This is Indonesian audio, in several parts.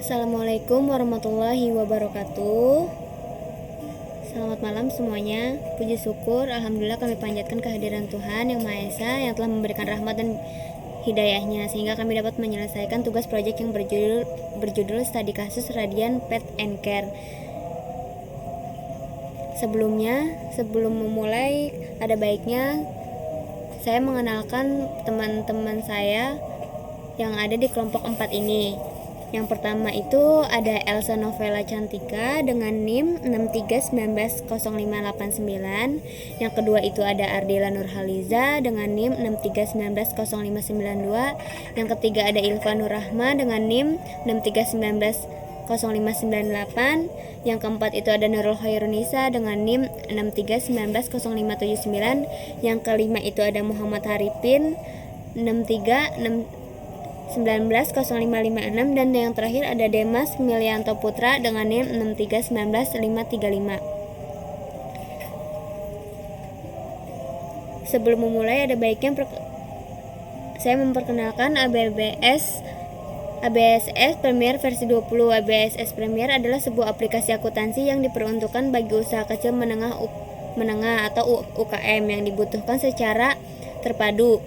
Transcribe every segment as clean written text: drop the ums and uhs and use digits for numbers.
Assalamualaikum warahmatullahi wabarakatuh. Selamat malam semuanya. Puji syukur, alhamdulillah kami panjatkan kehadiran Tuhan Yang Maha Esa yang telah memberikan rahmat dan hidayahnya sehingga kami dapat menyelesaikan tugas proyek yang berjudul studi kasus Radian Pet and Care. Sebelum memulai, ada baiknya saya mengenalkan teman-teman saya yang ada di kelompok 4 ini. Yang pertama itu ada Elsa Novela Cantika dengan NIM 63190589. Yang kedua itu ada Ardila Nurhaliza dengan NIM 63190592. Yang ketiga ada Ilva Nurrahma dengan NIM 63190598. Yang keempat itu ada Nurul Khairunisa dengan NIM 63190579. Yang kelima itu ada Muhammad Haripin 63190556. Dan yang terakhir ada Demas Milianto Putra dengan NIM 63190535. Sebelum memulai, ada baiknya saya memperkenalkan ABSS Premier versi 20. ABSS Premier adalah sebuah aplikasi akuntansi yang diperuntukkan bagi usaha kecil menengah atau UKM yang dibutuhkan secara terpadu.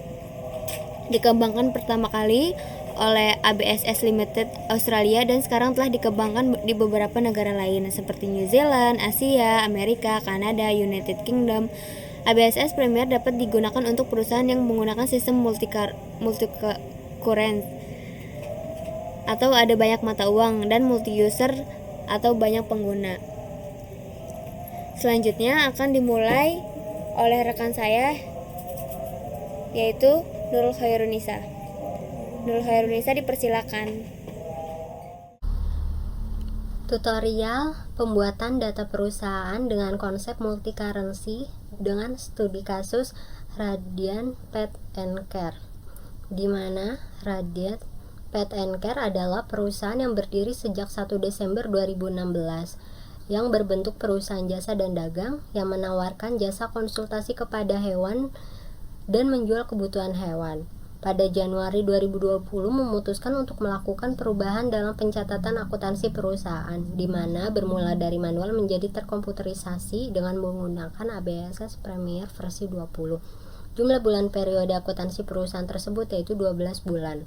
Dikembangkan pertama kali oleh ABSS Limited Australia dan sekarang telah dikembangkan di beberapa negara lain seperti New Zealand, Asia, Amerika, Kanada, United Kingdom. ABSS Premier dapat digunakan untuk perusahaan yang menggunakan sistem multi-currency atau ada banyak mata uang dan multi-user atau banyak pengguna. Selanjutnya akan dimulai oleh rekan saya yaitu Nurul Khairunisa. Nurul Khairunisa, dipersilakan. Tutorial pembuatan data perusahaan dengan konsep multi currency dengan studi kasus Radian Pet and Care, di mana Radian Pet and Care adalah perusahaan yang berdiri sejak 1 Desember 2016 yang berbentuk perusahaan jasa dan dagang yang menawarkan jasa konsultasi kepada hewan dan menjual kebutuhan hewan. Pada Januari 2020 memutuskan untuk melakukan perubahan dalam pencatatan akuntansi perusahaan, di mana bermula dari manual menjadi terkomputerisasi dengan menggunakan ABSS Premier versi 20. Jumlah bulan periode akuntansi perusahaan tersebut yaitu 12 bulan.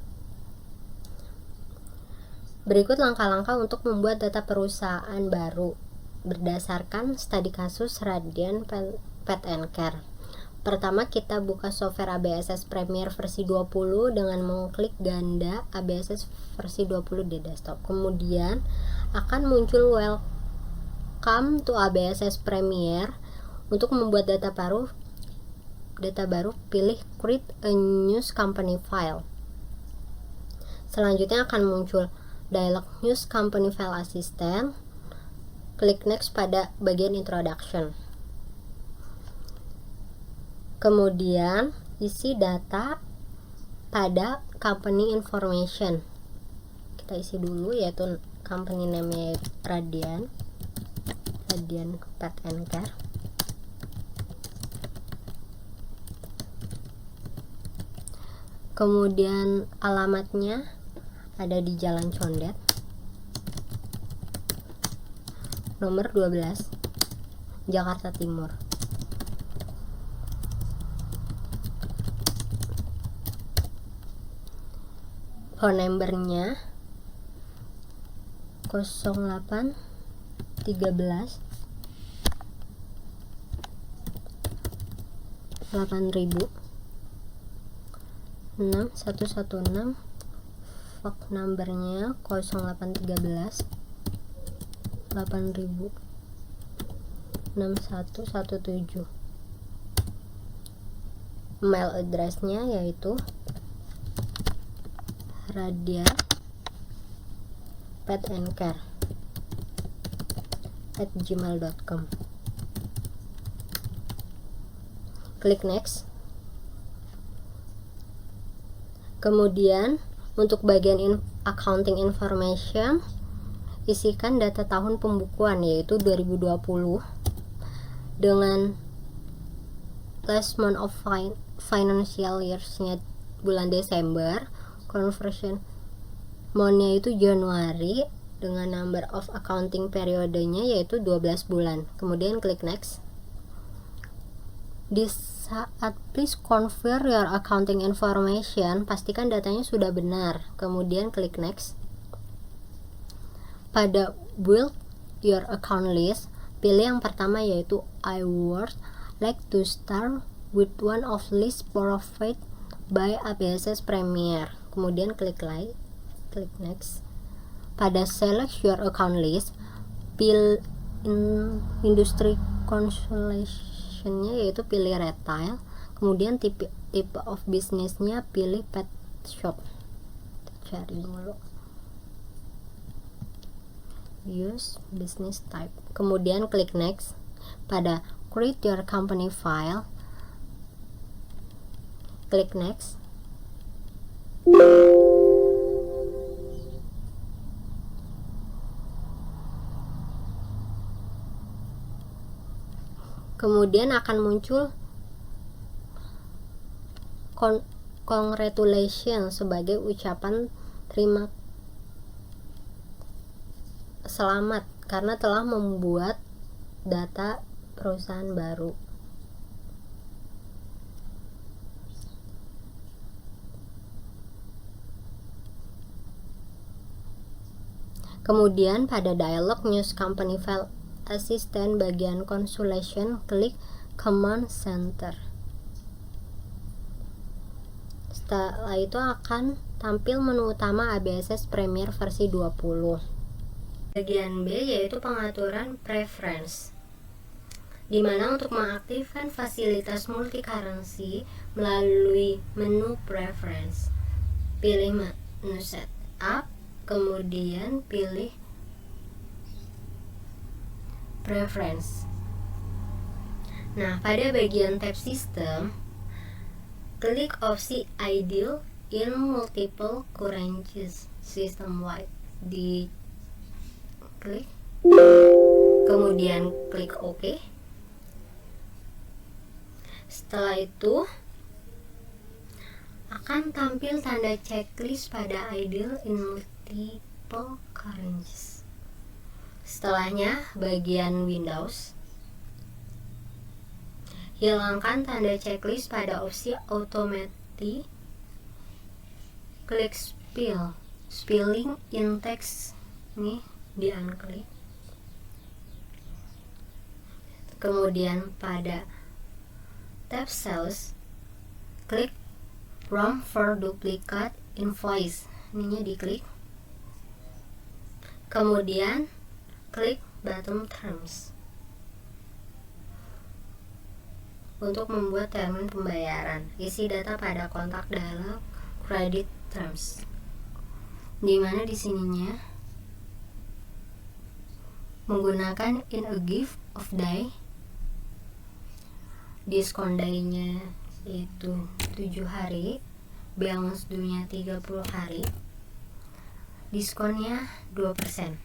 Berikut langkah-langkah untuk membuat data perusahaan baru berdasarkan studi kasus Radian Pet and Care. Pertama, kita buka software ABSS Premier versi 20 dengan mengklik ganda ABSS versi 20 di desktop. Kemudian akan muncul Welcome to ABSS Premier. Untuk membuat data baru, pilih Create a New Company File. Selanjutnya akan muncul dialog New Company File Assistant. Klik Next pada bagian Introduction. Kemudian isi data pada company information. Kita isi dulu yaitu company name-nya Radian Pet and Care. Kemudian alamatnya ada di Jalan Condet, nomor 12, Jakarta Timur. Phone number-nya 08 13 8000 6116. Fax number-nya 0813 8000 6117. Mail address-nya yaitu Radian Pet and Care @gmail.com. Klik Next. Kemudian untuk bagian accounting information, isikan data tahun pembukuan yaitu 2020 dengan last month of financial years-nya bulan Desember, conversion month-nya itu Januari, dengan number of accounting periodenya yaitu 12 bulan. Kemudian klik next. Di saat please confirm your accounting information, pastikan datanya sudah benar. Kemudian klik next. Pada build your account list, pilih yang pertama yaitu I would like to start with one of list provided by ABSS Premier. Kemudian klik next. Pada select your account list, pilih industri consolation-nya yaitu pilih retail. Kemudian tipe of business-nya pilih pet shop. Cari dulu. Use business type. Kemudian klik next. Pada create your company file, klik next. Kemudian akan muncul congratulations sebagai ucapan terima selamat karena telah membuat data perusahaan baru. Kemudian pada dialog News Company File Assistant bagian Consolation, klik Command Center. Setelah itu akan tampil menu utama ABSS Premier versi 20. Bagian B yaitu pengaturan preference, di mana untuk mengaktifkan fasilitas multi currency melalui menu preference, pilih menu setup, kemudian pilih preference. Nah, pada bagian tab system, klik opsi ideal in multiple currencies system wide, di klik, kemudian klik OK. Setelah itu akan tampil tanda checklist pada ideal in multiple currencies. Setelahnya bagian Windows, hilangkan tanda checklist pada opsi automatic, klik spelling in text, nih di unklik. Kemudian pada tab sales, klik ROM for duplicate invoice, ininya diklik. Kemudian klik bottom terms untuk membuat termin pembayaran. Isi data pada kontak dialog credit terms, di mana di sininya menggunakan in a gift of day. Diskon day-nya itu 7 hari, balance due-nya 30 hari, diskonnya 2%.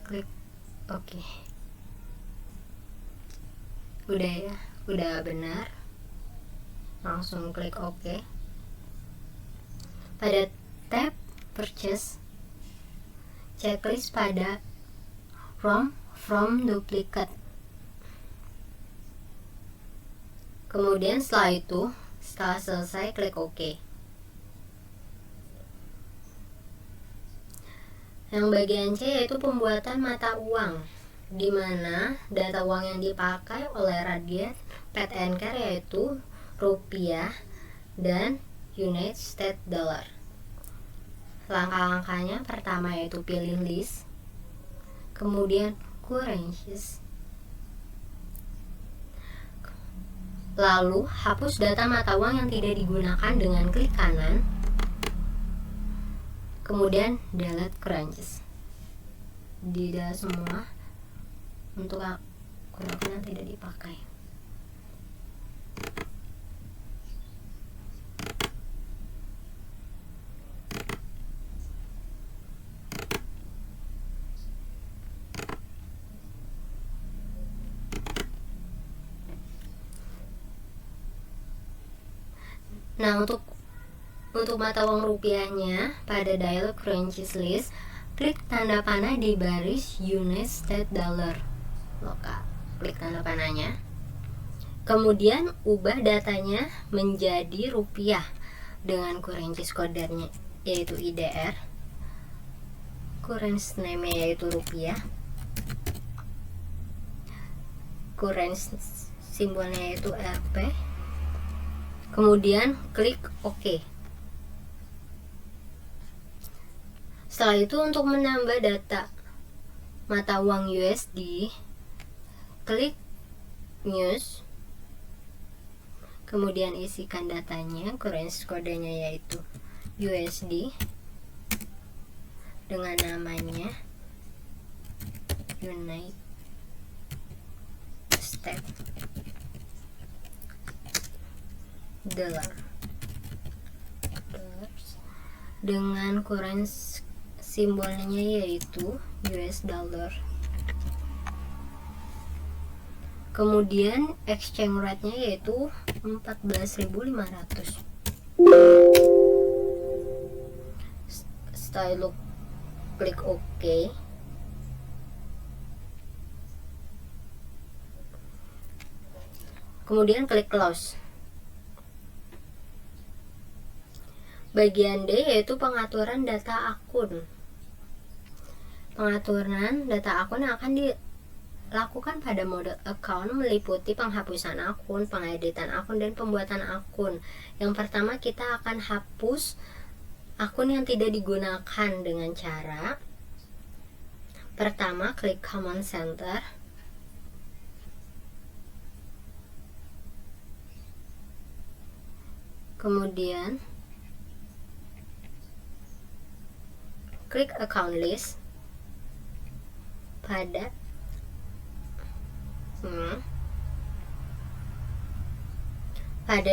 Klik OK. Udah ya, udah benar. Langsung klik OK. Pada tab purchase, checklist pada ROM from duplicate. Kemudian setelah selesai klik OK. Yang bagian C yaitu pembuatan mata uang, di mana data uang yang dipakai oleh Radian Pet Care yaitu rupiah dan United States dollar. Langkah-langkahnya pertama yaitu pilih list, kemudian currencies, lalu hapus data mata uang yang tidak digunakan dengan klik kanan, kemudian delete currencies, delete semua untuk akun-akun yang tidak dipakai. Nah, untuk Untuk mata uang rupiahnya, pada dialog ranges list, klik tanda panah di baris United States Dollar lokal. Klik tanda panahnya. Kemudian ubah datanya menjadi rupiah dengan currency codernya yaitu IDR. Currency name yaitu rupiah. Currency simbolnya yaitu Rp. Kemudian klik OK. Setelah itu untuk menambah data mata uang USD, klik News. Kemudian isikan datanya, currency kodenya yaitu USD dengan namanya United States Dollar dengan currency simbolnya yaitu US dollar. Kemudian exchange rate-nya yaitu 14.500. Setelah itu klik OK. Kemudian klik close. Bagian D yaitu pengaturan data akun. Pengaturan data akun yang akan dilakukan pada mode account meliputi penghapusan akun, pengeditan akun, dan pembuatan akun. Yang pertama, kita akan hapus akun yang tidak digunakan dengan cara pertama, klik Command Center. Kemudian klik Account List pada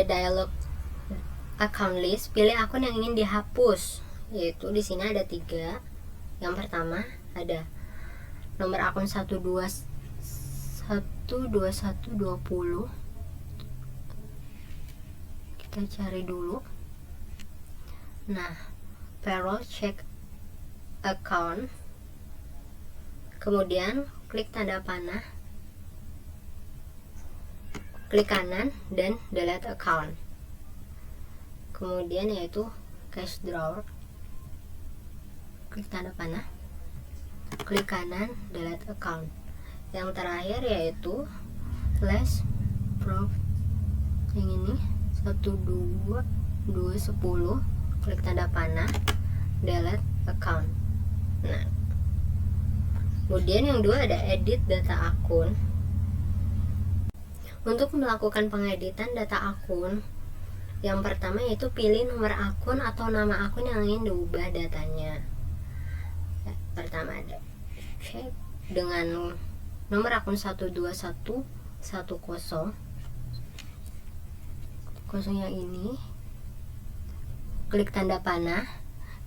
dialog Account List, pilih akun yang ingin dihapus, yaitu di sini ada 3. Yang pertama ada nomor akun 12120. Kita cari dulu. Nah, payroll check account. Kemudian klik tanda panah, klik kanan dan delete account. Kemudian yaitu cash drawer, klik tanda panah, klik kanan, delete account. Yang terakhir yaitu flash proof, yang ini 12210, klik tanda panah, delete account. Nah, kemudian yang 2 ada edit data akun. Untuk melakukan pengeditan data akun, yang pertama yaitu pilih nomor akun atau nama akun yang ingin diubah datanya. Ya, pertama ada check dengan nomor akun 12110 yang ini, klik tanda panah,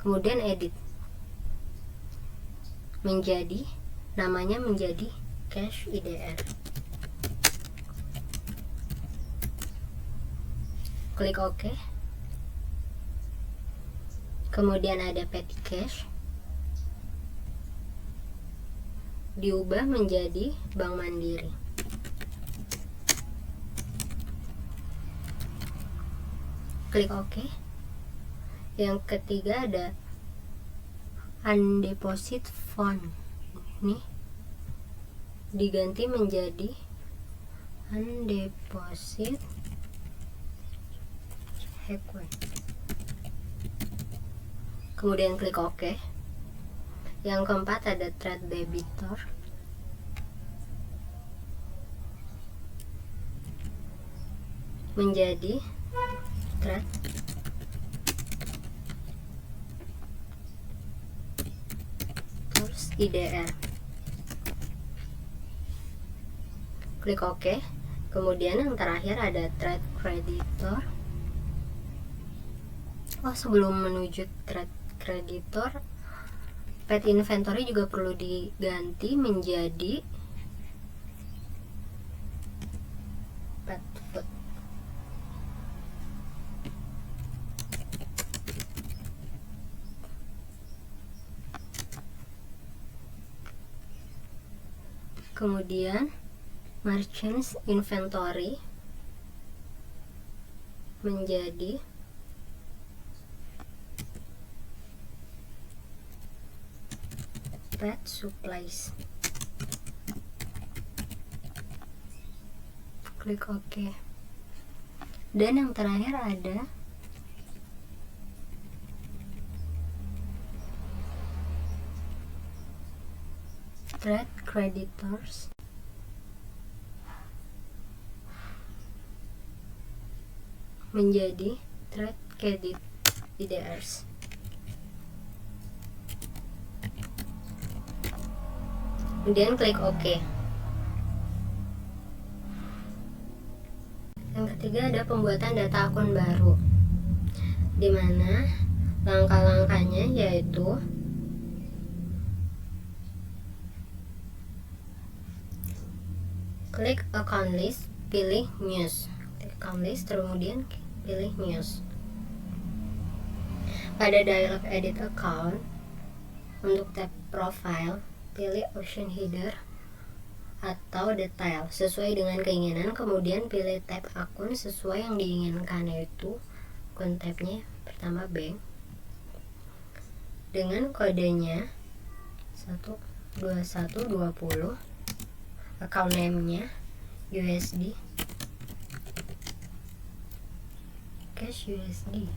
kemudian edit menjadi namanya menjadi cash IDR. Klik OK. Kemudian ada petty cash, diubah menjadi Bank Mandiri. Klik OK. Yang ketiga ada undeposit fund, ini diganti menjadi undeposit equity. Kemudian klik OK. Yang keempat ada trade debitor, menjadi trade IDR. Klik OK. Kemudian yang terakhir ada trade creditor. Sebelum menuju trade creditor, pet inventory juga perlu diganti menjadi pet food. Kemudian merchants inventory menjadi pet supplies. Klik OK. Dan yang terakhir ada trade creditors menjadi trade creditors. Kemudian klik OK. Yang ketiga ada pembuatan data akun baru, di mana langkah-langkahnya yaitu klik account list, pilih news. Klik account list, kemudian pilih news. Pada dialog edit account, untuk tab profile, pilih option header atau detail sesuai dengan keinginan, kemudian pilih tab akun sesuai yang diinginkan, yaitu akun tabnya pertama bank dengan kodenya 12120, account name-nya USD, cash USD,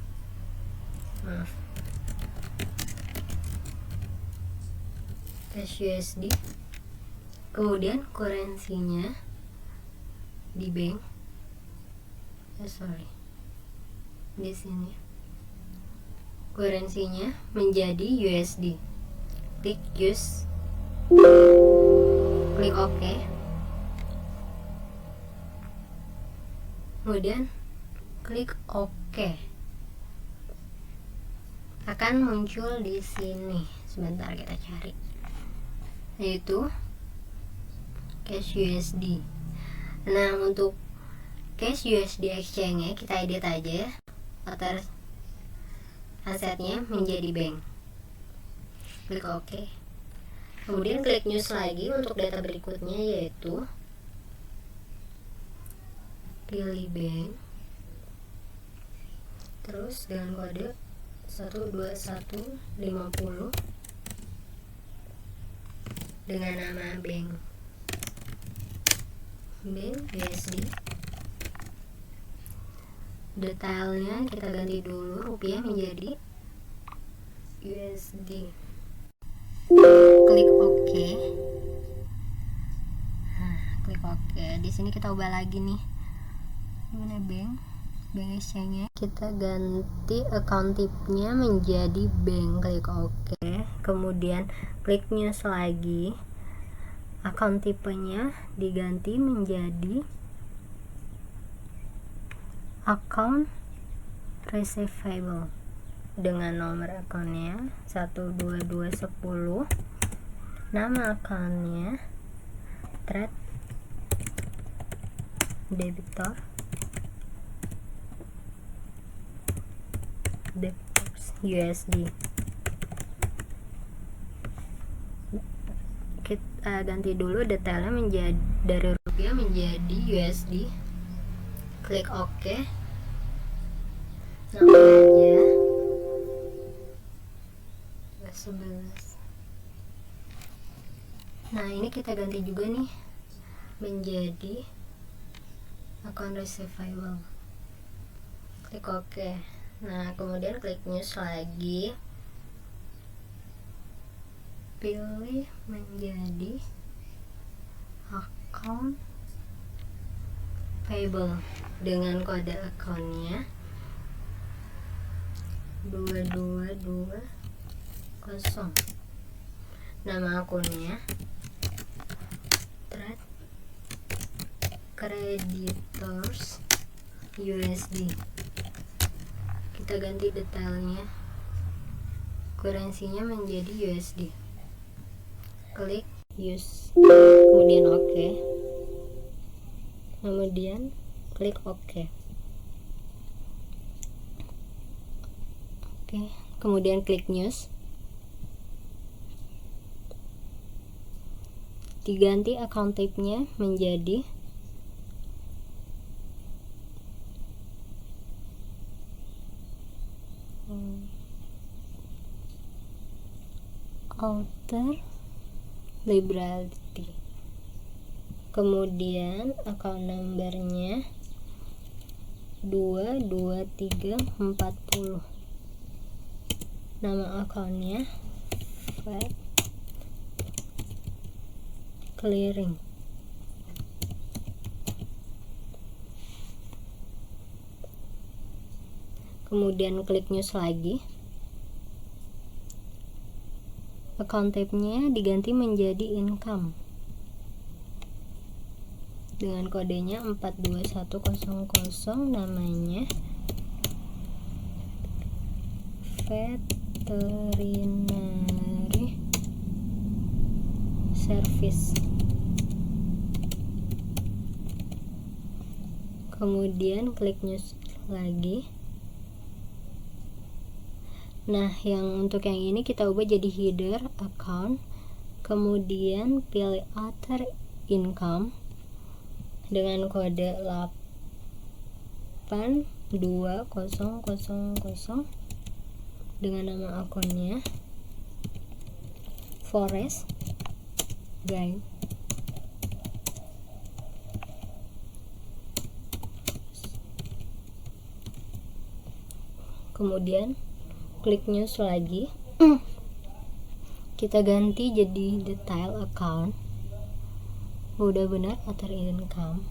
cash USD. Kemudian kurensinya di bank, di sini kurensinya menjadi USD. Klik use, klik OK. Kemudian klik OK. Akan muncul di sini. Sebentar kita cari. Yaitu cash USD. Nah, untuk cash USD exchange-nya kita edit aja, atau asetnya menjadi bank. Klik OK. Kemudian klik news lagi untuk data berikutnya, yaitu pilih bank, terus dengan kode 12150 dengan nama bank BSD. Detailnya kita ganti dulu rupiah menjadi USD. Klik OK. Nah, klik OK. Di sini kita ubah lagi nih. Mana bank exchange-nya, kita ganti account type-nya menjadi bank. Klik OK. Kemudian klik news lagi. Account tipenya diganti menjadi account receivable dengan nomor akunnya 12210, nama akunnya trade debitors USD. Kita ganti dulu detailnya menjadi dari rupiah menjadi USD. Klik OK. Namanya 11. Nah, ini kita ganti juga nih menjadi account receivable. Klik OK. Nah, kemudian klik news lagi, pilih menjadi account payable dengan kode akunnya 2220, nama akunnya trade creditors USD. Kita ganti detailnya, kurensinya menjadi USD. Klik use, kemudian OK, kemudian klik OK. Oke, kemudian klik news. diganti account type-nya menjadi author liability. Kemudian account number-nya 22340. Nama akunnya Fed Clearing. Kemudian klik news lagi. Account type-nya diganti menjadi income dengan kodenya 42100, namanya Veterinary Service. Kemudian klik news lagi. Nah, yang untuk yang ini kita ubah jadi header account, kemudian pilih author income dengan kode 82000 dengan nama akunnya Forest Guide. Kemudian klik news lagi. Kita ganti jadi detail account. Udah benar author income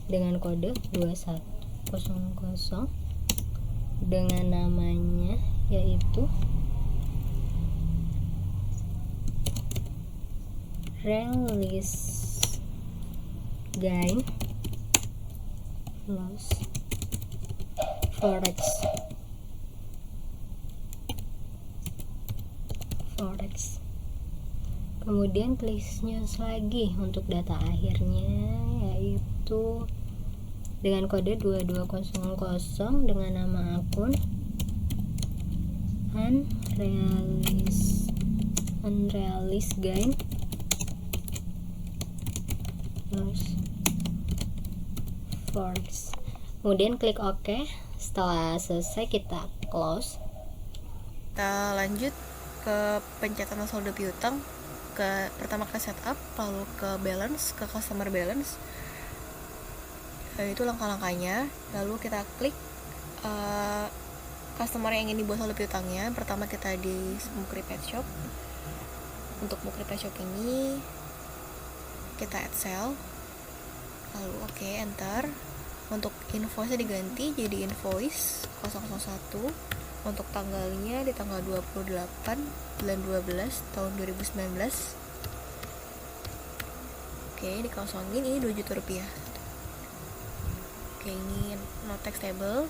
dengan kode 2100 dengan namanya yaitu Release Guide Loss Forex. Kemudian klik news lagi untuk data akhirnya yaitu dengan kode 2200 dengan nama akun Unrealized Gain Forex. Kemudian klik OK. Setelah selesai kita close. Kita lanjut ke pencatatan saldo piutang. Pertama ke setup, lalu ke balance, ke customer balance. Itu langkah-langkahnya. Lalu kita klik customer yang ingin dibuat saldo piutangnya. Pertama kita di Mukri Pet Shop. Untuk Mukri Pet Shop ini kita add cell, lalu oke, enter. Untuk invoice diganti jadi invoice 001. Untuk tanggalnya di tanggal 28 bulan 12 tahun 2019. Oke, dikosongin, ini 2 juta rupiah. Oke, ini no text table.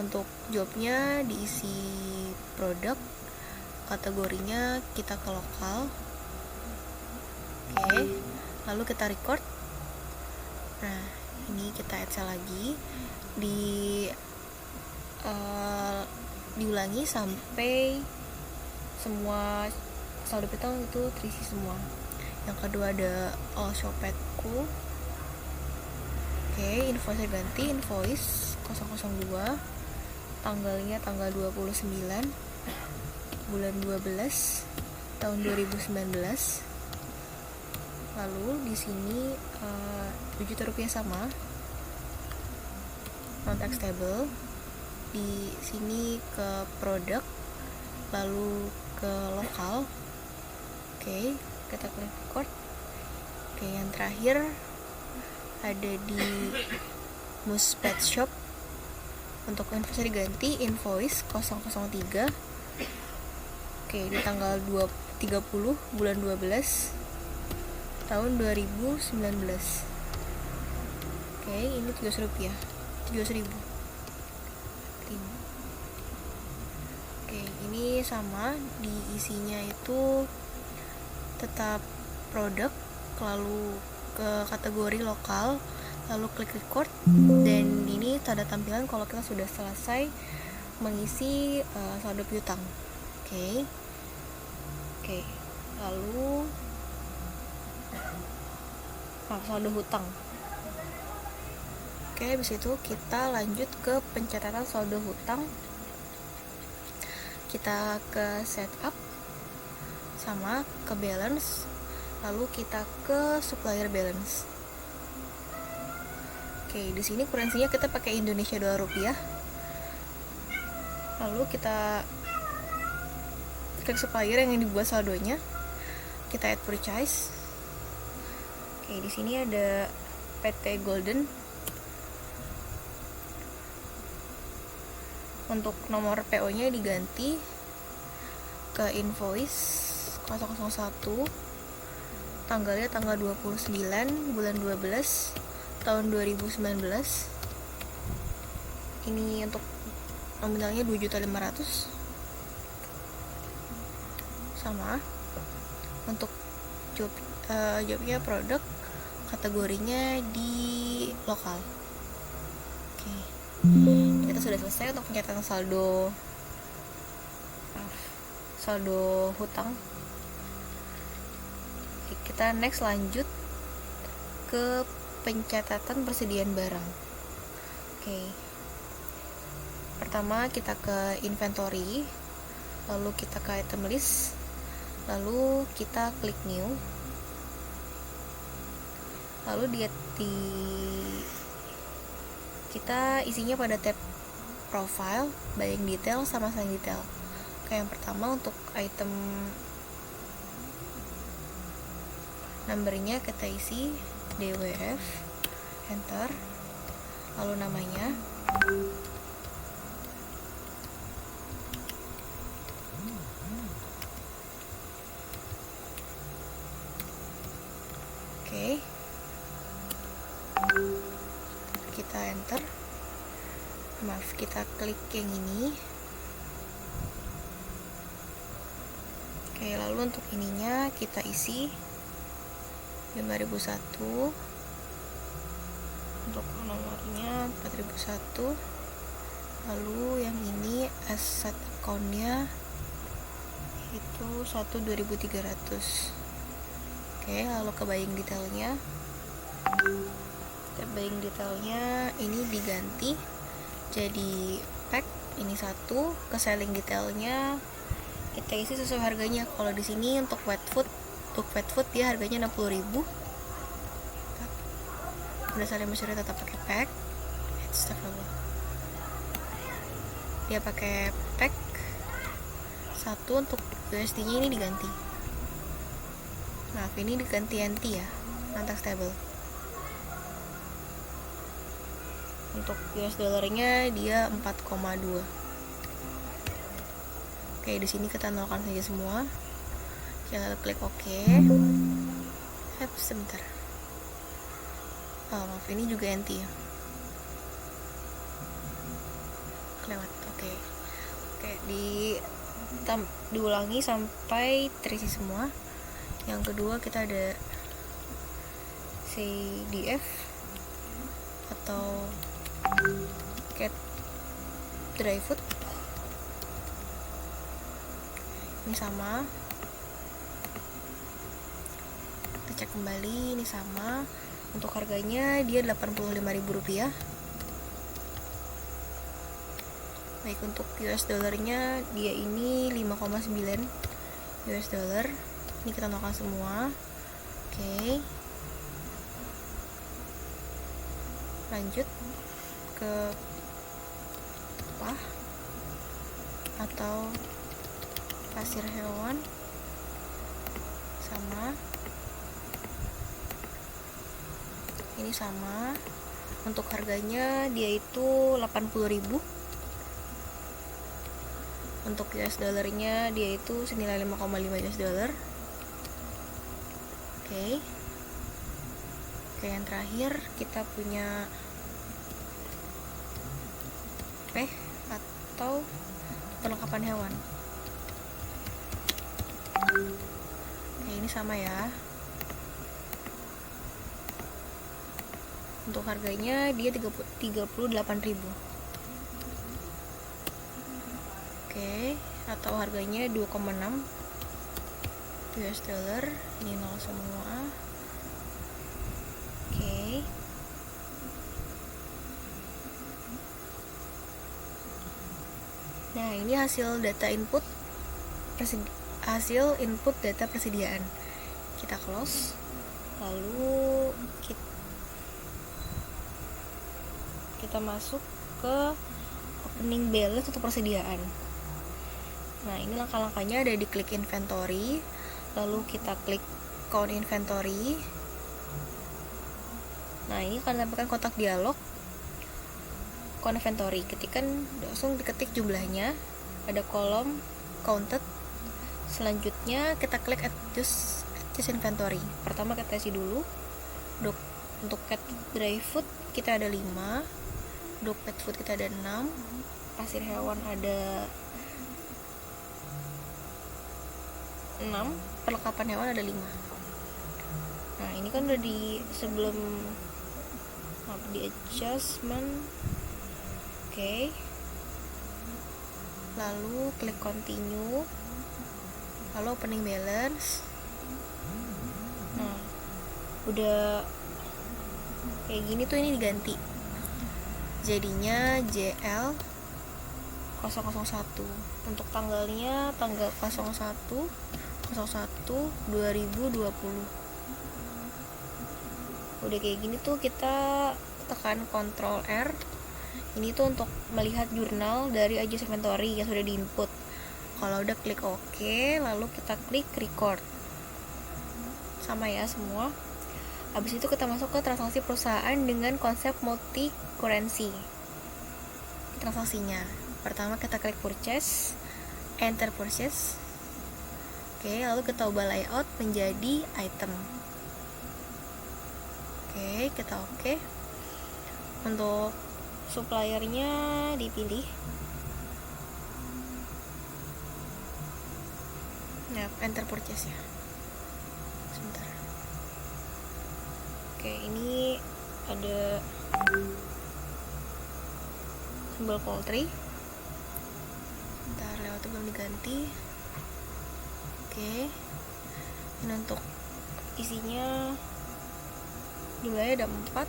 Untuk jobnya diisi produk, kategorinya kita ke lokal. Oke, lalu kita record. Nah, ini kita add cell lagi, diulangi sampai semua saldo piutang itu terisi semua. Yang kedua ada all shopetku. Oke, invoice ganti, invoice 002, tanggalnya tanggal 29 bulan 12 tahun 2019. Lalu di sini 2 juta rupiah sama, non text table. Di sini ke produk, lalu ke lokal. Oke, kita klik record. Oke, yang terakhir ada di Mus Pet Shop. Untuk invoice diganti, invoice 003. Oke, di tanggal 30 bulan 12 tahun 2019. Oke, ini 300 rupiah, 300.000. Oke, ini sama, diisinya itu tetap produk, lalu ke kategori lokal, lalu klik record, dan ini tanda tampilan kalau kita sudah selesai mengisi saldo piutang. Oke, lalu saldo hutang. Oke, habis itu kita lanjut ke pencatatan saldo hutang. Kita ke setup sama ke balance, lalu kita ke supplier balance. Oke, di sini kurensinya kita pakai Indonesia dolar rupiah. Lalu kita klik supplier yang dibuat saldonya. Kita add purchase. Oke, di sini ada PT Golden. Untuk nomor PO-nya diganti ke invoice 001, tanggalnya tanggal 29 bulan 12 tahun 2019. Ini untuk nominalnya 2.500.000. Sama untuk jobnya produk, kategorinya di lokal. Oke, kita sudah selesai untuk pencatatan saldo hutang. Oke, kita next lanjut ke pencatatan persediaan barang. Oke, pertama kita ke inventory, lalu kita ke item list, lalu kita klik new, lalu kita isinya pada tab profile, buying detail, sama selling detail. Oke, yang pertama untuk item numbernya kita isi DWF, enter, lalu namanya, oke, kita enter, kita klik yang ini. Oke, lalu untuk ininya kita isi 5001, untuk nomornya 4001, lalu yang ini asset account-nya itu 1.2300. Oke, lalu ke buying detailnya ini diganti jadi pack, ini 1. Ke selling detailnya kita isi sesuai harganya. Kalau di sini untuk wet food dia harganya 60.000. Berdasarkan measure tetap pakai pack. Dia pakai pack 1. Untuk USD-nya ini diganti. Maaf, ini diganti NT ya, non-taxable. Untuk US dollarnya dia 4,2. Oke, di sini kita nolkan saja semua. Kita klik OK. Sebentar. Oh, maaf, ini juga NT ya. Kelewat. Oke, diulangi sampai terisi semua. Yang kedua kita ada CDF atau cat dry food, ini sama. Kita cek kembali, ini sama. Untuk harganya dia Rp85.000. Baik, untuk US dollarnya dia ini 5,9 US dollar. Ini kita nolkan semua. Oke, lanjut ke atau pasir hewan, sama. Ini sama. Untuk harganya dia itu 80.000. Untuk US dollarnya dia itu senilai 5,5 US dollar. Oke, yang terakhir kita punya atau perlengkapan hewan. Oke, ini sama ya. Untuk harganya dia 38.000. Oke, atau harganya 2,6 US dollar. Ini 0 semua. Nah, ini hasil data input hasil input data persediaan. Kita close, lalu kita masuk ke opening balance untuk persediaan. Nah, ini langkah-langkahnya ada di klik inventory, lalu kita klik count inventory. Nah, ini akan dapatkan kotak dialog count inventory. Langsung diketik jumlahnya, ada kolom counted. Selanjutnya kita klik adjust inventory. Pertama kita isi dulu. Untuk cat dry food kita ada 5, dog pet food kita ada 6, pasir hewan ada 6, perlengkapan hewan ada 5. Nah, ini kan udah sebelum di adjustment. Oke. Lalu klik continue, lalu opening balance. Nah, udah kayak gini tuh, ini diganti jadinya JL 001. Untuk tanggalnya tanggal 01/01/2020. Udah kayak gini tuh, kita tekan Ctrl R. Ini tuh untuk melihat jurnal dari adjust inventory yang sudah diinput. Kalau udah klik OK, lalu kita klik record. Sama ya semua. Habis itu kita masuk ke transaksi perusahaan dengan konsep multi currency. Transaksinya, pertama kita klik purchase, enter purchase. Oke, lalu kita ubah layout menjadi item. Oke, kita oke. Untuk suppliernya dipilih. Nah, enter purchase ya. Sebentar. Oke, ini ada simbol poultry. Bentar, lewat belum diganti. Oke, ini untuk isinya jumlahnya ada 4.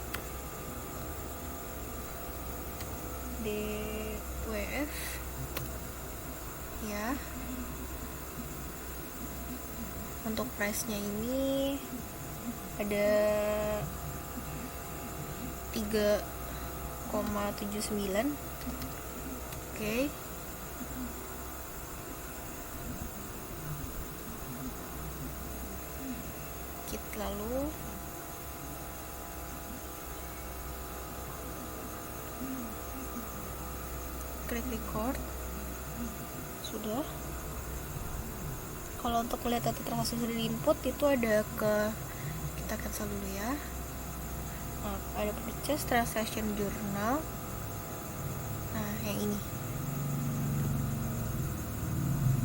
DWF ya. Untuk price nya ini ada 3,79. Oke. Lalu klik record. Sudah. Kalau untuk melihat data transaksi sudah diinput, itu ada kita cancel dulu ya. Nah, ada purchase transaction journal. Nah, yang ini.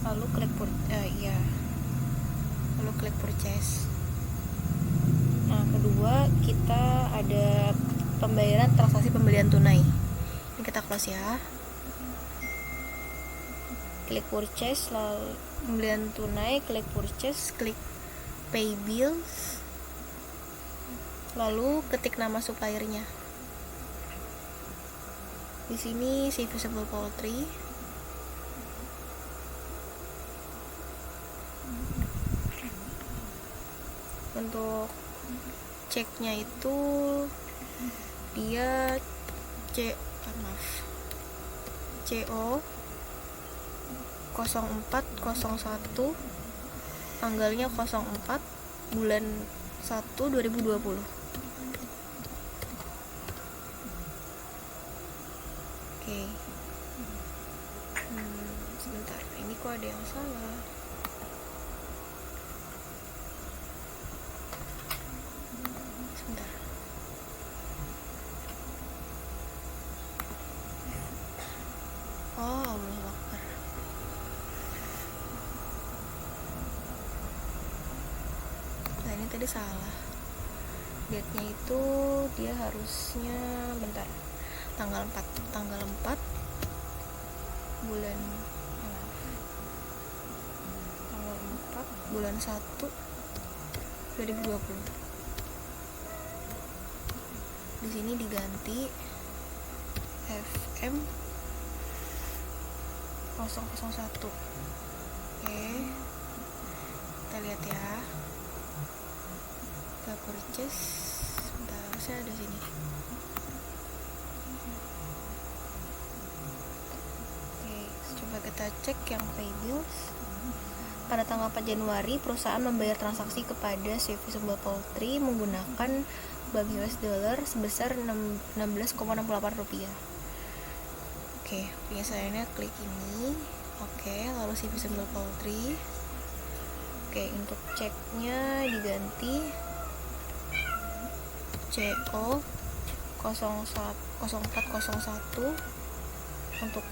Lalu klik lalu klik purchase. Nah, kedua kita ada pembayaran transaksi pembelian tunai. Ini kita close ya. Klik purchase, lalu pembelian tunai, klik purchase, klik pay bills, lalu ketik nama suppliernya. Di sini si Visible Poultry. Untuk ceknya itu dia CO 0401, tanggalnya 04 bulan 1 2020. Oke. Sebentar, ini kok ada yang salah. Sebentar. Oh, Allah Akbar. Nah, ini tadi salah. Date-nya itu dia harusnya bentar. Tanggal 4 bulan tanggal 4 bulan 1 2020. Di sini diganti FM 001. Oke, kita lihat ya, kita purchase. Bentar, harusnya ada sini. Oke, coba kita cek yang pay bills. Pada tanggal 4 Januari, perusahaan membayar transaksi kepada CV Sumber Poultry menggunakan bank US dollar sebesar 16,68 rupiah. Oke, penyesuaiannya klik ini. Oke, lalu CV Sumber Poultry. Oke, untuk ceknya diganti CO 0401. Untuk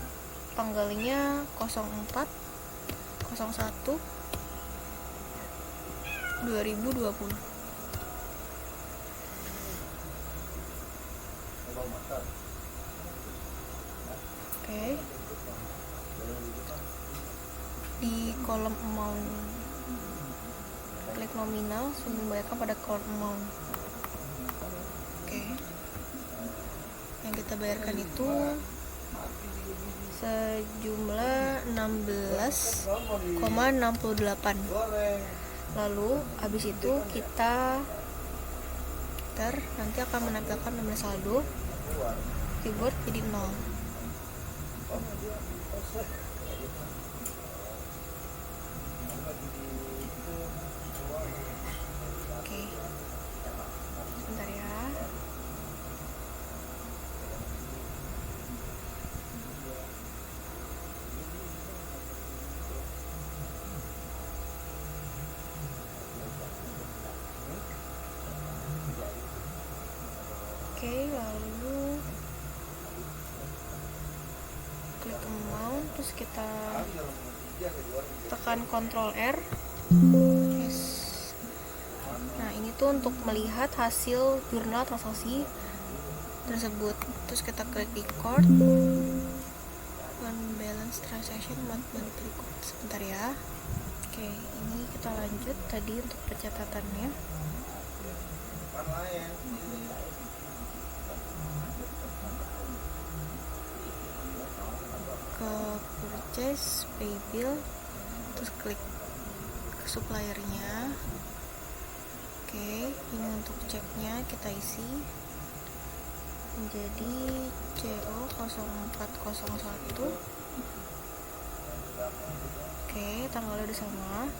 tanggalnya 04/01/2020. Oke, di kolom amount klik nominal sumber membayarkan pada kolom amount. Oke, yang kita bayarkan itu sejumlah 16,68. Lalu habis itu kita nanti akan menampilkan nomor saldo, keyboard jadi 0. Oke, sebentar ya. Oke, lalu klik amount, terus kita tekan Ctrl R. Yes. Nah, ini tuh untuk melihat hasil jurnal transaksi tersebut. Terus kita klik record. One balance transaction monthly record. Sebentar ya. Oke, ini kita lanjut tadi untuk pencatatannya. Ke purchase, pay bill, terus klik suppliernya. Oke, ini untuk ceknya kita isi menjadi CO 04/01. Oke, tanggalnya udah sama.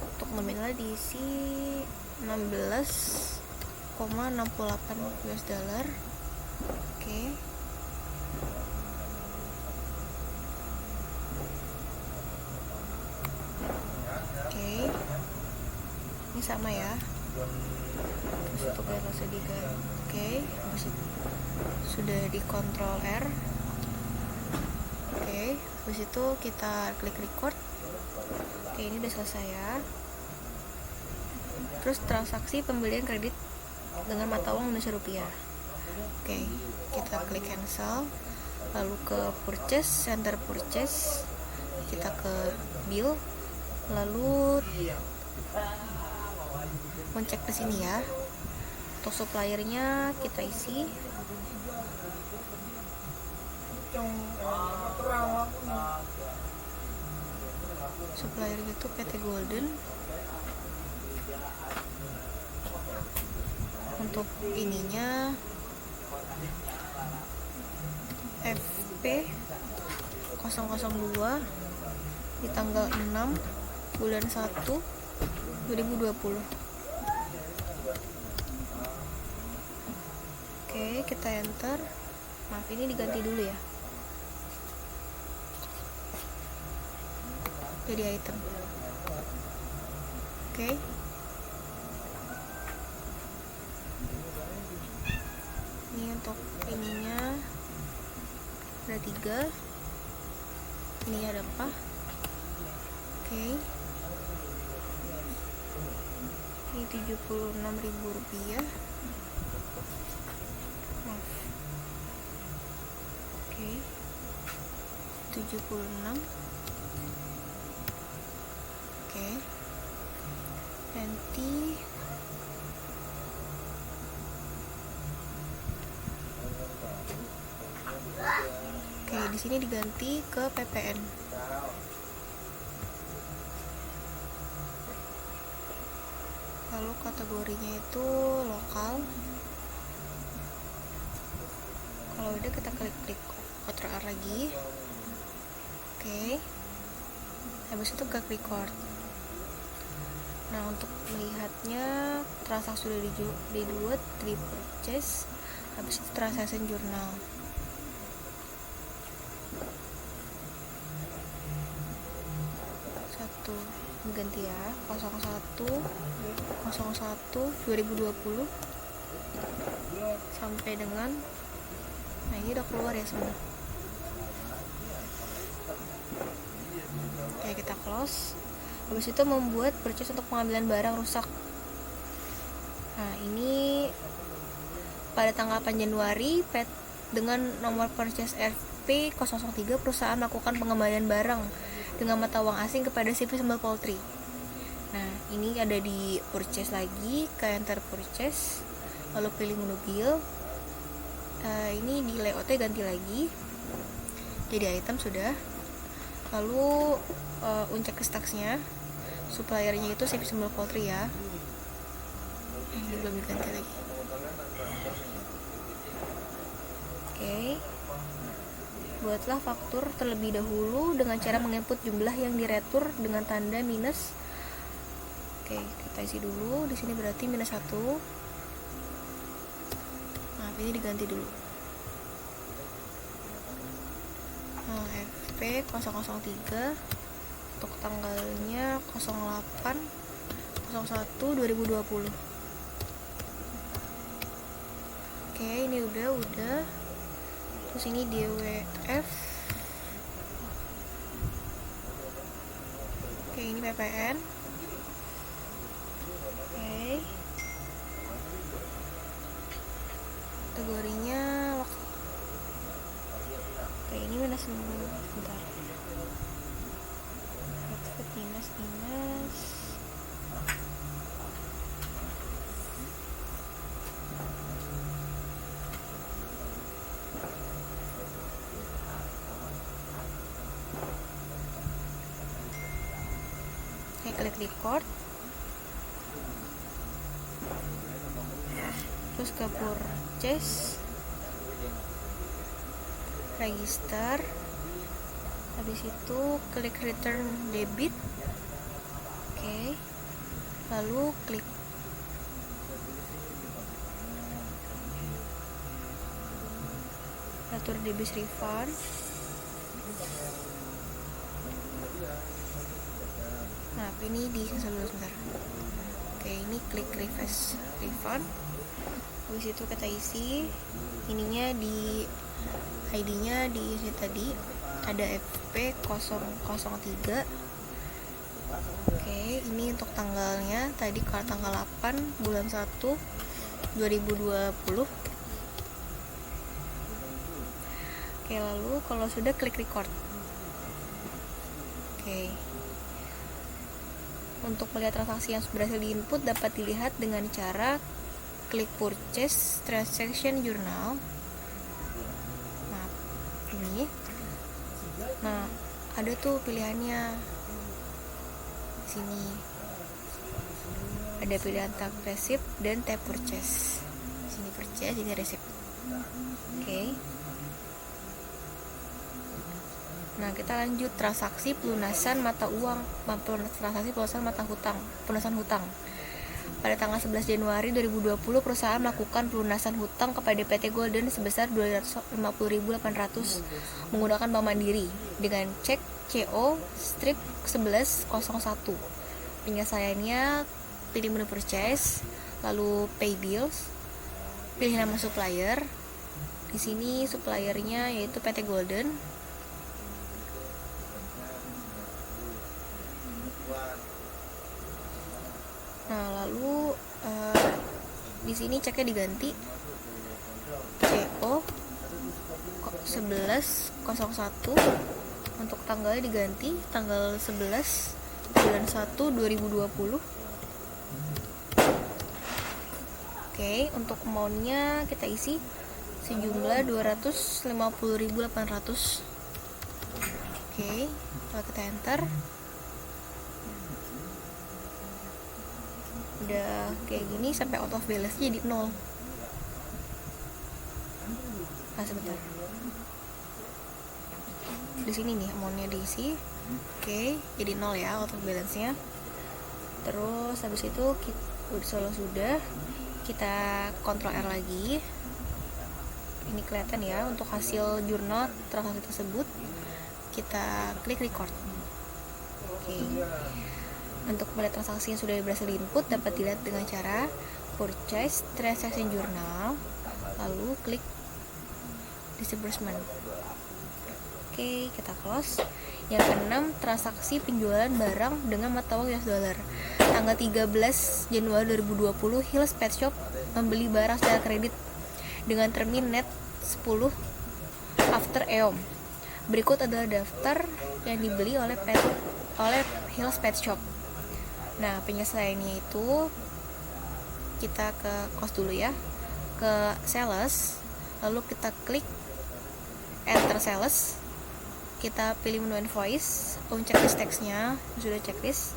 Untuk nominalnya diisi 16,68 US dollar. Oke, ini sama ya. Terus untuk langsung diganti. Oke, habis itu sudah di Ctrl R. Oke, habis itu kita klik record. Oke, ini udah selesai ya. Terus transaksi pembelian kredit dengan mata uang Indonesia rupiah. Oke, kita klik cancel, lalu ke purchase, center purchase, kita ke bill, lalu mencek di sini ya. Untuk suppliernya kita isi. Suppliernya itu PT Golden. Untuk ininya FP 002 di tanggal 6 bulan 1 2020. Oke, kita enter. Maaf, ini diganti dulu ya, jadi item. Oke, ini untuk ininya ada 3. Ini ada apa? Oke, ini 76.000 rupiah. Maaf. Oke, 76. Oke, nanti di sini diganti ke PPN. lalu kategorinya itu lokal. Kalau udah kita klik Ctrl R lagi. Oke. Habis itu klik record. Nah, untuk melihatnya transaksi sudah dibuat di purchase. Habis itu transaction journal. Satu ganti ya, 01/01/2020 sampai dengan, nah ini udah keluar ya semua. Oke, kita close. Habis itu membuat purchase untuk pengambilan barang rusak. Nah, ini pada tanggal 8 Januari dengan nomor purchase FP003 perusahaan melakukan pengembalian barang dengan mata uang asing kepada CV Symbol Poultry. Nah, ini ada di purchase lagi, ke enter purchase, lalu pilih menu bill. Ini di layoutnya ganti lagi jadi item sudah. Lalu uncak ke stacksnya, suppliernya itu CV Symbol Poultry ya. Ini belum diganti lagi. Oke. Buatlah faktur terlebih dahulu dengan cara menginput jumlah yang diretur dengan tanda minus. Oke, kita isi dulu. Di sini berarti -1. Nah, ini diganti dulu. Nah, FP003 untuk tanggalnya 08/01/2020. Oke, ini udah. Terus ini DWF. Oke, ini PPN. Oke. Kategorinya lokal. Oke, ini sebentar. Minus. Klik record, terus ke purchase, register, habis itu klik return debit. Oke, lalu klik atur debit refund. Nah, ini di dulu sebentar. Oke, ini klik refresh refund. Habis itu kita isi ininya di ID-nya di sini tadi ada FP003. Oke, ini untuk tanggalnya tadi tanggal 8 bulan 1 2020. Oke, lalu kalau sudah klik record. Oke. Untuk melihat transaksi yang berhasil diinput dapat dilihat dengan cara klik purchase transaction journal. Nah, ini. Nah, ada tuh pilihannya. Di sini. Ada pilihan tab receipt dan tab purchase. Di sini purchase, ini receipt. Oke. Nah, kita lanjut transaksi pelunasan mata uang, transaksi pelunasan pelunasan hutang. Pada tanggal 11 Januari 2020, perusahaan melakukan pelunasan hutang kepada PT Golden sebesar 250.800 menggunakan Bank Mandiri dengan cek CO strip 1101. Penyelesaiannya pilih menu purchase, lalu pay bills, pilih nama supplier. Di sini suppliernya yaitu PT Golden. Nah, lalu di sini ceknya diganti CO 1101, untuk tanggalnya diganti tanggal 11 bulan 1 2020. Oke, untuk amount-nya kita isi sejumlah 250.800. Oke, kalau kita enter. udah kayak gini sampai out of balance jadi 0. Nah sebentar, di sini nih amountnya diisi. Oke, jadi 0 ya out of balance nya. Terus habis itu sudah kita kontrol R lagi. Ini kelihatan ya untuk hasil jurnal transaksi tersebut. Kita klik record. Oke. Untuk melihat transaksi yang sudah berhasil input dapat dilihat dengan cara purchase transaction journal, lalu klik disbursement. Oke, kita close. Yang keenam, transaksi penjualan barang dengan mata uang US dollar. Tanggal 13 Januari 2020, Hills Pet Shop membeli barang secara kredit dengan termin net 10 after EOM. Berikut adalah daftar yang dibeli oleh Hills Pet Shop. Nah, penyelesaiannya itu kita ke close dulu ya, ke sales, lalu kita klik enter sales. Kita pilih menu invoice, checklist teksnya sudah checklist.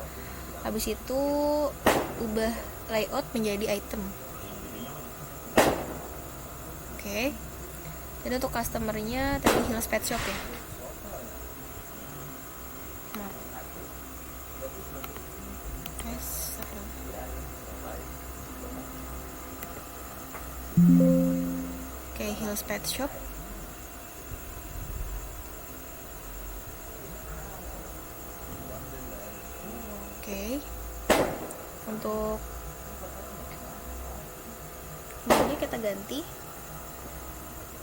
Habis itu ubah layout menjadi item. Oke. Jadi untuk customernya tadi Hills Pet Shop ya. Maaf. Oke, Hills Pet Shop. Oke. Untuk ini kita ganti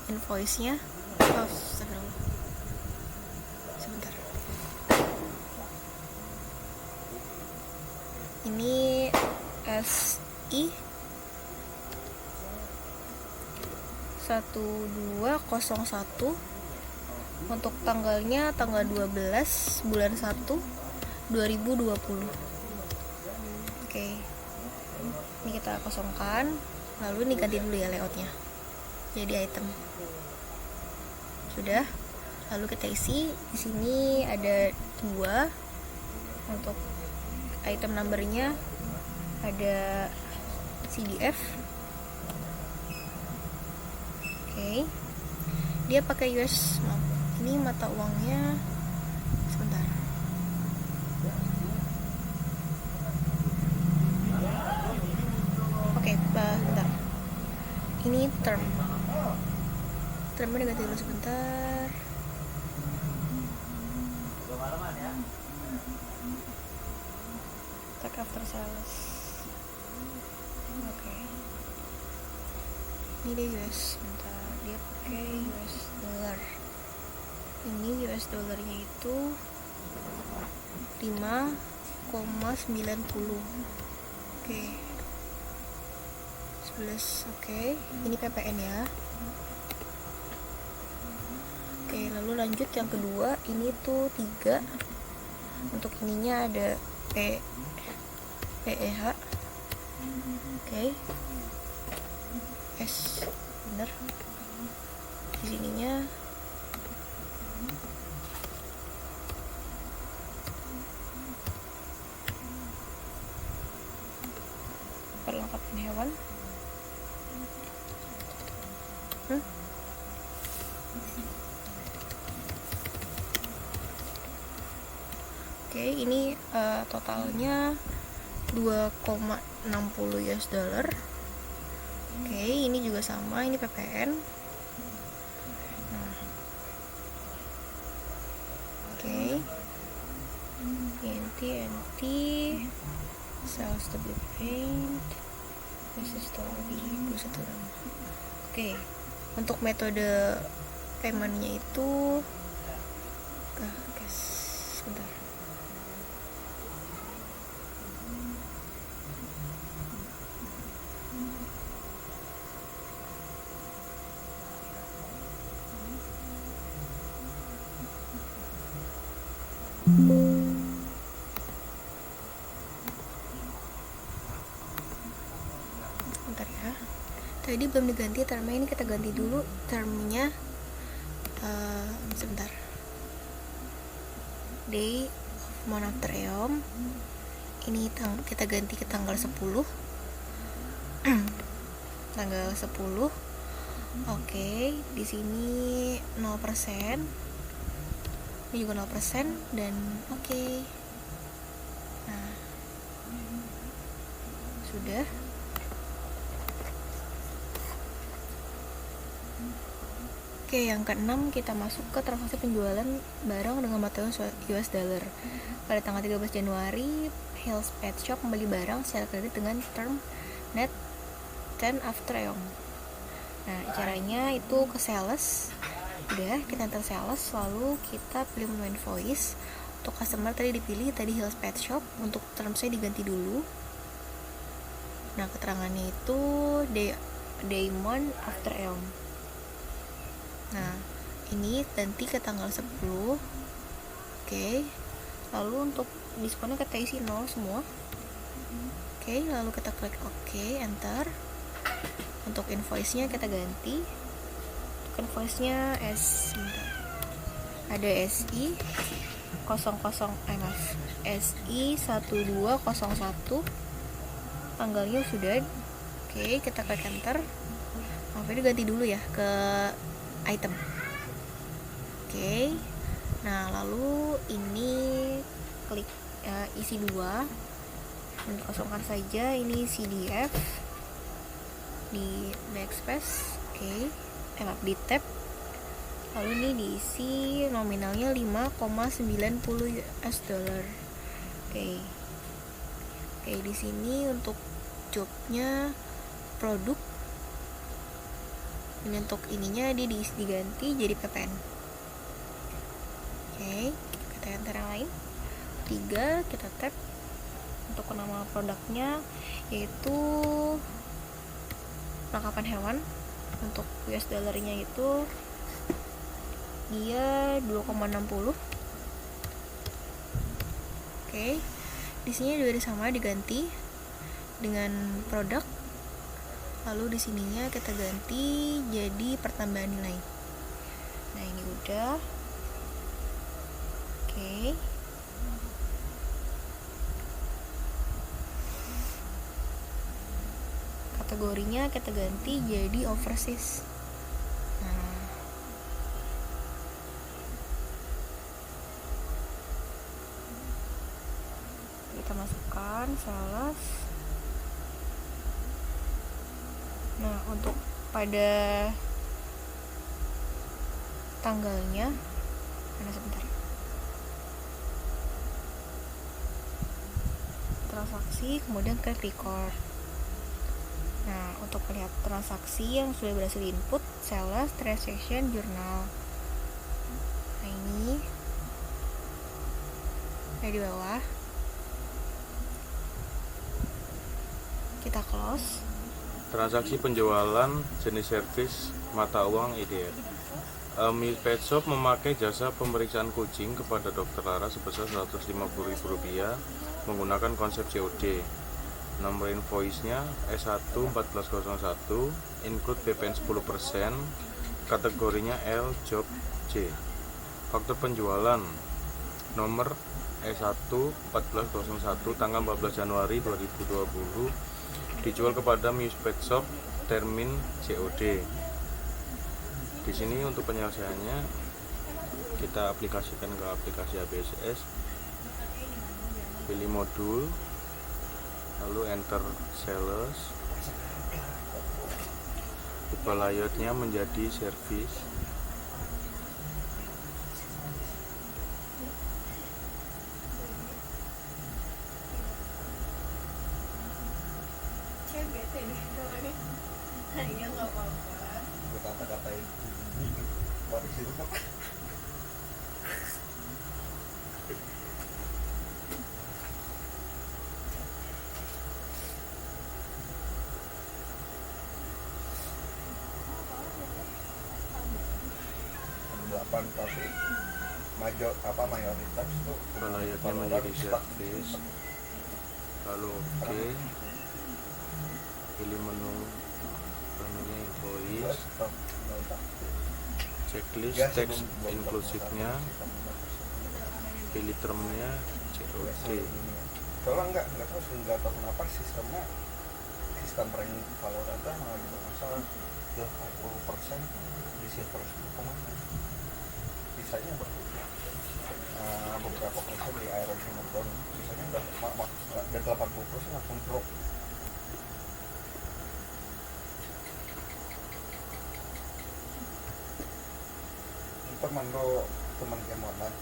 invoice-nya. Oh, sebentar. Ini SI 1201 untuk tanggalnya tanggal 12 bulan 1 2020. Oke. Ini kita kosongkan, lalu ini ganti dulu ya layoutnya jadi item. Sudah. Lalu kita isi. Di sini ada 2. Untuk item numbernya ada CDF. Oke. Dia pakai US. Ini mata uangnya sebentar. Oke, bentar. Ini termnya diganti dulu sebentar. Take after sales. Oke. Ini dia US, bentar. Dia pakai US dollar. Ini US dollarnya itu 5,90. Oke. 11. Oke. Ini PPN ya. Oke, lalu lanjut yang kedua. Ini tuh 3. Untuk ininya ada PEH. Oke. S bener. Di sininya perlengkapan hewan. Oke, ini totalnya 2,60 US dollar. Oke, ini juga sama, ini PPN. Nah. Oke. NT sales to be paid. This is story 21. Oke. Untuk metode paymentnya itu guys, sebentar. Bentar ya. Tadi belum diganti termnya, ini kita ganti dulu termnya. Sebentar. Day of month after EOM. ini kita ganti ke tanggal 10. Tanggal 10. Oke, di sini 0%. Ini juga 0% dan oke. Nah, sudah. Oke, yang keenam kita masuk ke transaksi penjualan barang dengan mata US dollar. Pada tanggal 13 Januari, Hill's Pet Shop membeli barang secara kredit dengan term net 10 after EOM. Nah, caranya itu ke sales. Udah, kita enter sales, lalu kita pilih menu invoice. Untuk customer tadi dipilih, tadi Hill's Pet Shop. Untuk termsnya diganti dulu. Nah, keterangannya itu Diamond after EOM. Nah, ini nanti ke tanggal 10. Oke. Lalu untuk diskonnya kita isi 0 semua. Oke, lalu kita klik OK, enter. Untuk invoice-nya kita ganti. Untuk invoice-nya ada SI 1201. Tanggalnya sudah. Oke, kita klik enter. Ini ganti dulu ya ke item. Oke. Nah, lalu ini klik isi 2. Kosongkan saja ini CDF di backspace. Oke. Di tab. Lalu ini diisi nominalnya 5,90 US dollar. Oke. Oke, di sini untuk jobnya produk. Ini untuk ininya dia diganti jadi PPN. Oke, kita enter yang lain. 3, kita tap untuk nama produknya yaitu perlengkapan hewan. Untuk US dollarnya itu dia 2,60. Oke, di sini juga sama diganti dengan produk. Lalu di sininya kita ganti jadi pertambahan nilai. Nah, ini udah. Oke. Kategorinya kita ganti jadi overseas. Nah, kita masukkan sales. Nah, untuk pada tanggalnya sebentar. Transaksi, kemudian klik record. Nah, untuk melihat transaksi yang sudah berhasil input, sales transaction journal. Nah, ini di bawah. Kita close. Transaksi penjualan jenis servis mata uang IDR. Miss Pet Shop memakai jasa pemeriksaan kucing kepada Dr. Lara sebesar Rp150.000 menggunakan konsep COD. Nomor invoice-nya S1 1401, include PPN 10%, kategorinya L job C. Faktur penjualan nomor S1 1401 tanggal 14 Januari 2020 dijual kepada Miss Pet Shop termin COD. Di sini untuk penyelesaiannya kita aplikasikan ke aplikasi ABSS, pilih modul, lalu enter sales, ubah layoutnya menjadi service. Tapi mayoritas tuh Layoutnya menjadi service, lalu oke, pilih menunya invoice, checklist teks inklusifnya, pilih termnya COD. soalnya nggak tahu sih, nggak tahu kenapa sistem rank Valorant itu malah gitu masalah 80% di silver itu kemana, sisanya beberapa persen di Iron Hammerstone, sisanya udah dan 80% langsung drop. Teman lo teman game online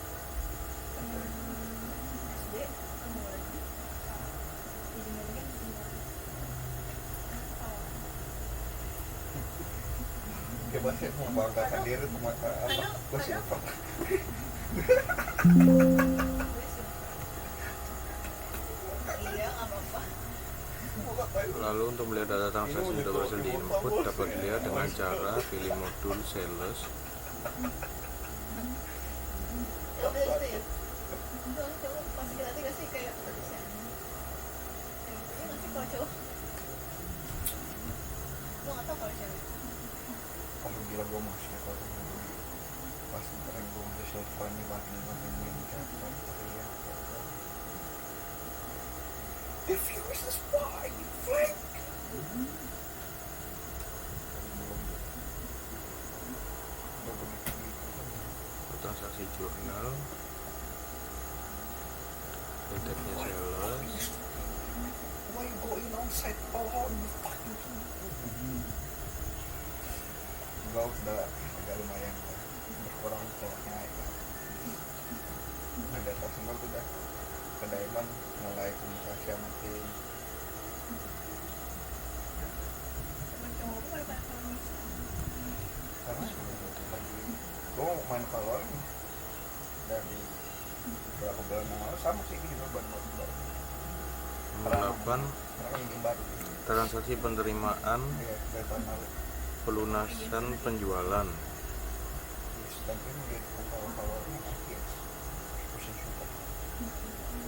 coba sih membanggakan diri teman apa gue silver. Lalu untuk melihat data transaksi yang sudah berhasil diinput dapat dilihat dengan cara pilih modul sales. Kamu gila gue masih kalau pas rank gue masih silver nih makin main jatuh teriak. If you is the spy, you flank. Transaksi jurnal, deteknya sales, Why you going outside alone? You fucking gue udah agak lumayan berkurang telurnya ya. Ada semua udah ke Diamond mulai komunikasi sama tim. Karena lagi gue main Valorant dari beberapa bulan yang lalu sama sih gitu baru melakukan karena yang game baru transaksi penerimaan ya dari tahun lalu. pelunasan penjualan. Dan ini menjadi Valorant yang FPS person shooter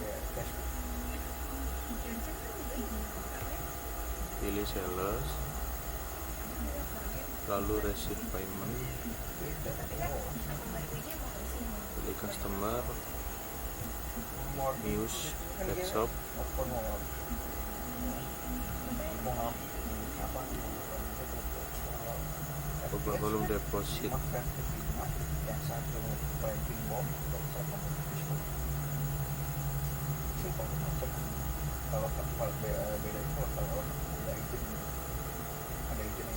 ya cash. Pilih sales, lalu receive payment, pilih customer, news, pet shop, open world mau apa total volume deposit, yang satu planting bomb dan sama simpel macam kalau beda itu kalau ada izin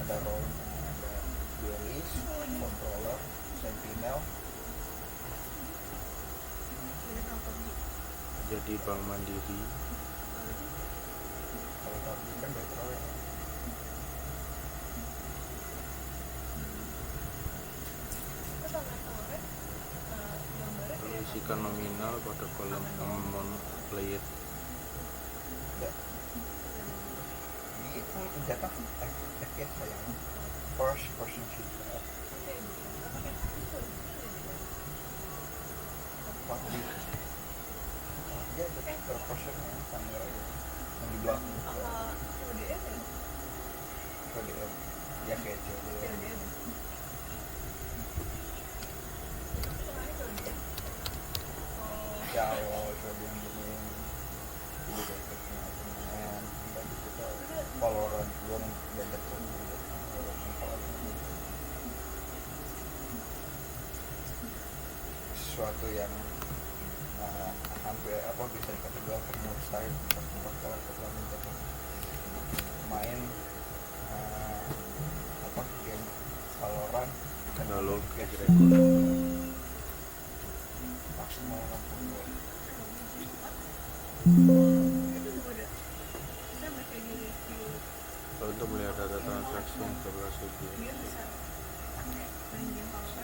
ada role ada duelist controller sentinel. jadi Bank Mandiri, Kalau tapi kan battle ya. lalu isikan nominal pada kolom amount played. Itu data FPS saya first person shooter. Pasti dia ada first person yang kamera yang di belakang CDM ya kayak CDM ya Allah CDM begini itu deteknya teman dan kita Valorant belum detek sesuatu yang hampir apa bisa dikategorikan mustahil untuk kalau main apa game Valorant dan Lalu FPS klik record. maksimal 62. Lalu untuk melihat data transaksi yang sudah berhasil diinput,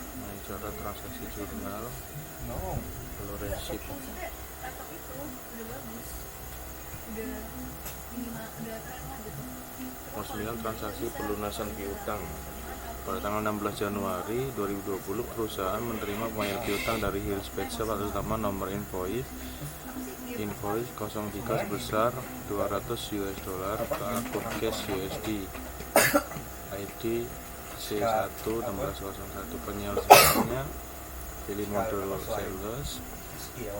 dengan cara transaksi jurnal, No, lalu receipt, nomor 9 transaksi pelunasan piutang. Pada tanggal 16 Januari 2020, perusahaan menerima pembayar piutang dari Hills Pet Shop atas nama nomor invoice 03 sebesar $200 ke akun cash USD ID C1 1601. Penyelesaiannya pilih modul sales, skill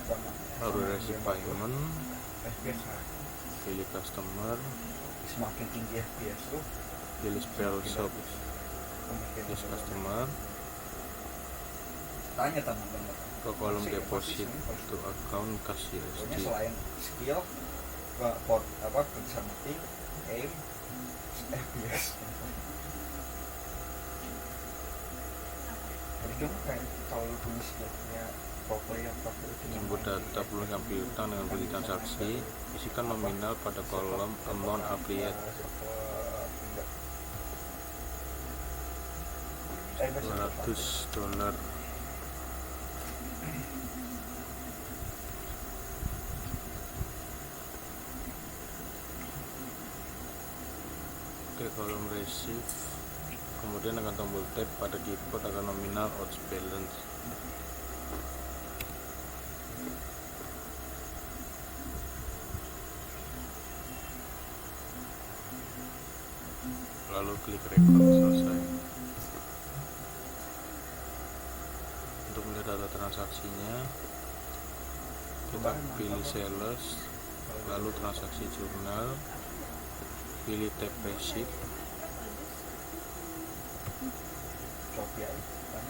sama lalu receive payment, FPS. Nah, pilih customer, semakin tinggi FPS tuh pilih spell shop, semakin list customer, tanya teman-teman ke kolom deposit to account cash pokoknya USD. selain skill ke port apa kerja mati aim FPS. Jadi cuma kayak kalau lu punya skillnya pro player itu Input data perlu sampai utang dengan bukti transaksi. Isikan nominal pada kolom amount applied $200. Oke, kolom receive, kemudian akan tombol tab pada keyboard akan nominal out balance. Lalu klik record, selesai. Untuk melihat data transaksinya, kita pilih sales, lalu transaksi jurnal, pilih tab receipt, Shopee aja kan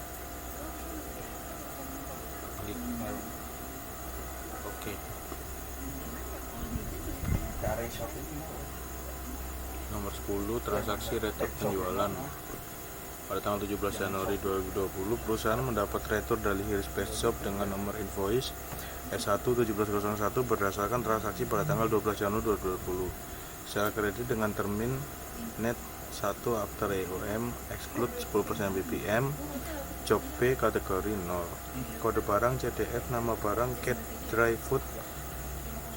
klik OK. dari Shopee itu Nomor 10, transaksi retur penjualan. Pada tanggal 17 Januari 2020, perusahaan mendapat retur dari Hiris Pet Shop dengan nomor invoice S1-1701 berdasarkan transaksi pada tanggal 12 Januari 2020. Secara kredit dengan termin net 1 after EOM exclude 10% BPM, job B kategori 0. Kode barang CDF, nama barang Cat Dry Food,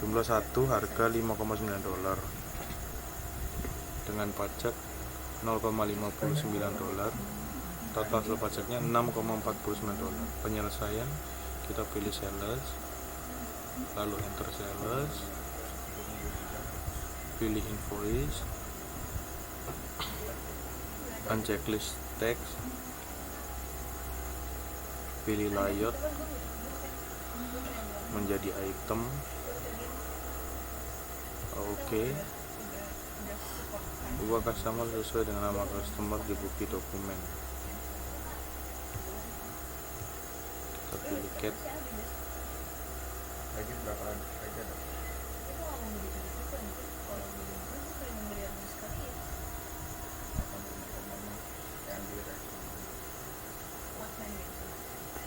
jumlah 1, harga $5,9. Dengan pajak $0,59, total hasil pajaknya $6,49. Penyelesaian, kita pilih sales, lalu enter sales, pilih invoice, unchecklist text, pilih layout menjadi item, oke. Ubah customer sesuai dengan nama customer di bukti dokumen. Kita pilih cat, aja berapa aja dong.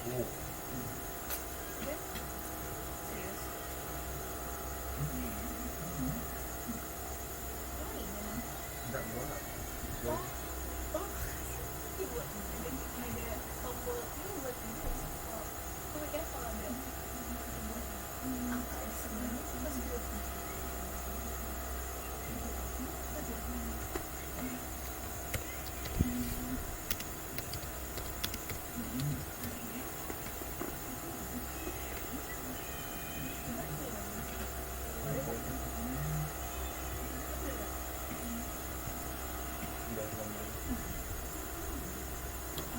Yang di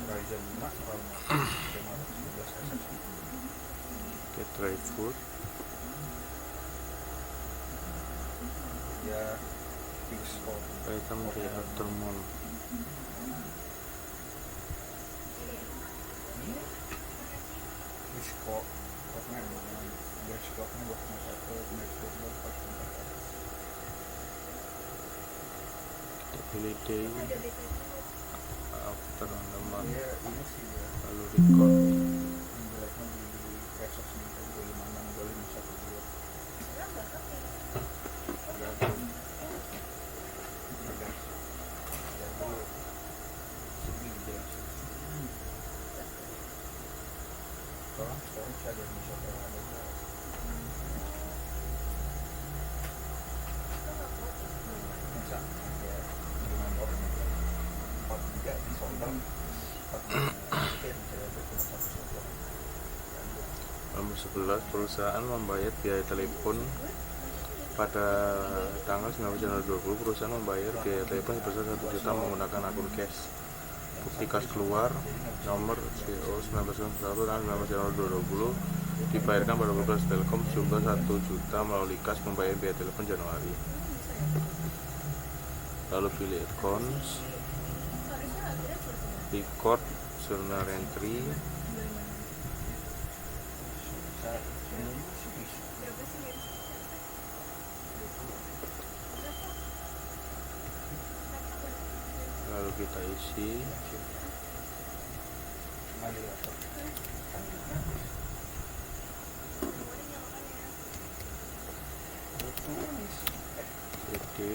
Ryzen 5 RAM 512 SSD. Cat Dry Food, Ya Kingscope item di aftermall. Kingscope Hotman Kingscope-nya 2,1 Kingscope-nya 4,4. Kita pilih day after on the month, Ya ini sih ya lalu record. jeleknya di Resos nih 256 251 ya dulu segini dijelasin sekarang bisa ada di shop yang ada bisa ya dengan orang 4 di solder 4 bisa ada cuma satu solder. Nomor 11, perusahaan membayar biaya telepon. Pada tanggal 19 Januari 2020, perusahaan membayar biaya telepon sebesar 1 juta menggunakan akun cash. Bukti kas keluar nomor CO 1991 tanggal 19 Januari 2020 dibayarkan pada Bekas Telkom jumlah 1 juta melalui kas membayar biaya telepon Januari. Lalu pilih accounts, record journal entry, lalu kita isi. CD 1601.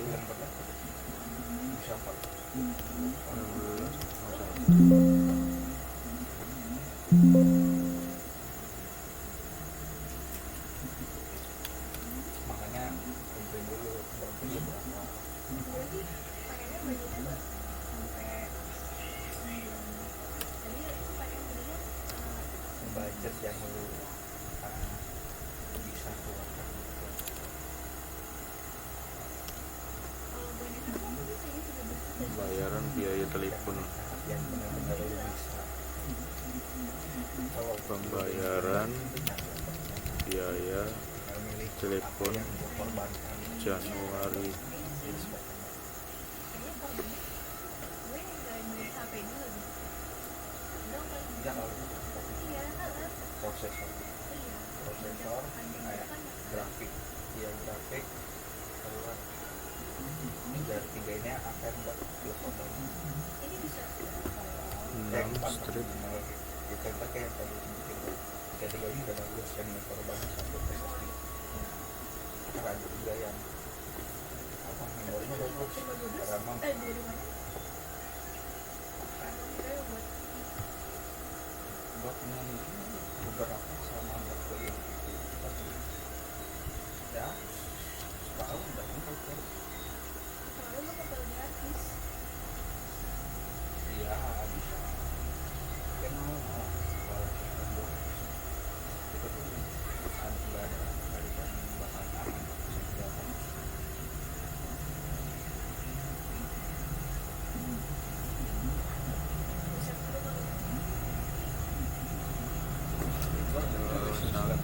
Makanya kumpulin dulu berapa budget yang lu bisa keluarkan. Pembayaran biaya telepon, Yang benar-benar lu bisa. Kalau pembayaran biaya milih telepon yang lu korbankan, Januari. ya kalau gitu prosesor kayak grafik, ya grafik keluar dari 3 ini akan buat telepon 6 strip kita kayak tadi sebutin, tiga ini udah bagus yang korban satu SSD. Karena ada juga yang apa memorinya bagus, RAM buat beberapa sama waktu ini ya setahun udah cukup ya. Iya bisa kan mau kalau sistem box itu tuh nggak ada bahan aman senjata.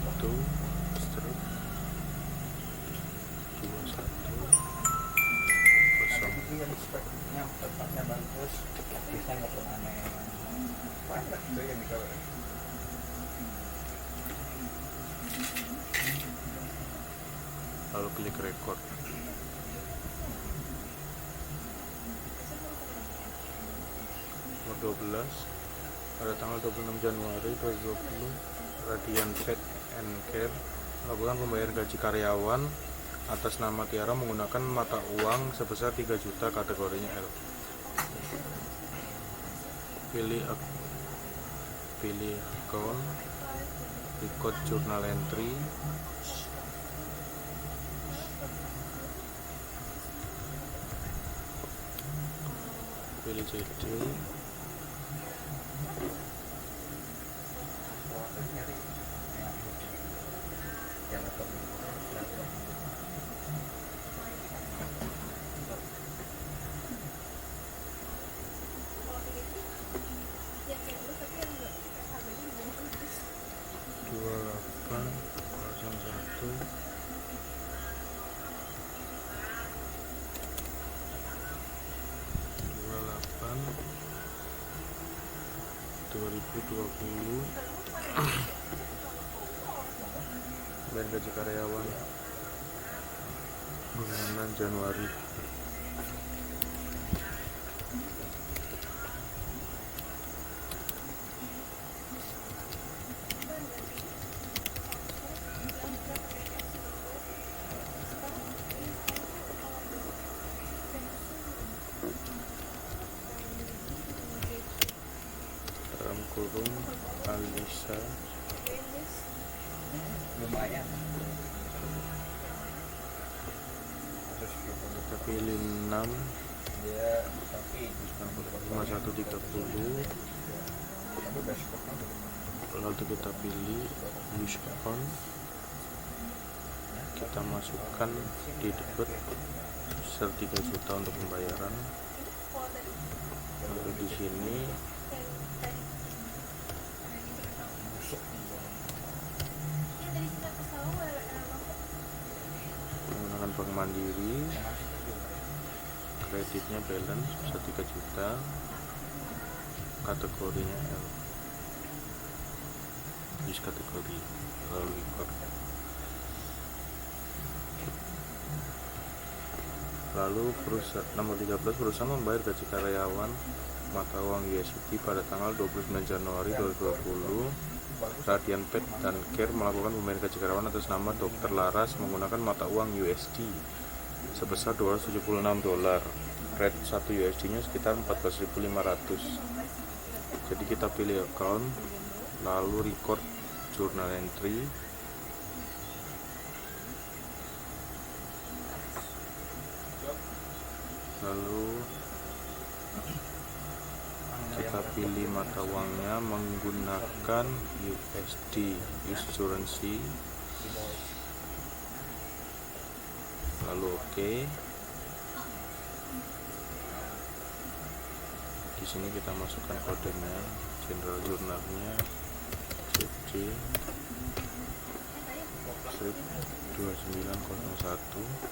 Satu strip 21 Itu yang speknya tempatnya bagus, bisa nggak pernah aneh. Banyak itu yang dikawal. lalu klik record. Nomor 12 pada tanggal 26 Januari 2020 Radian Pet and Care melakukan pembayaran gaji karyawan atas nama Tiara menggunakan mata uang sebesar 3 juta kategorinya L. Pilih account, record journal entry, pilih CD, Yang laptop. dan gaji karyawan bulan Januari. Dalam kurung Alisa Lumayan. kita pilih 6 Dia tapi 5130, tapi dashboardnya lalu kita pilih use account, kita masukkan di debit sebesar 3 juta untuk pembayaran. Lalu di sini Bank Mandiri, kreditnya balance bisa 3 juta, kategorinya L, use kategori, lalu record. Lalu nomor 13, perusahaan membayar gaji karyawan mata uang USD pada tanggal 29 Januari 2020. Radian Pet dan Care melakukan pembayaran gaji karyawan atas nama Dr. Laras menggunakan mata uang USD sebesar $276. Rate 1 USD-nya sekitar 14.500. Jadi kita pilih account, lalu record journal entry. Lalu kita pilih mata uangnya menggunakan USD, use currency, lalu oke. Di sini kita masukkan kodenya, general jurnalnya CC strip 2901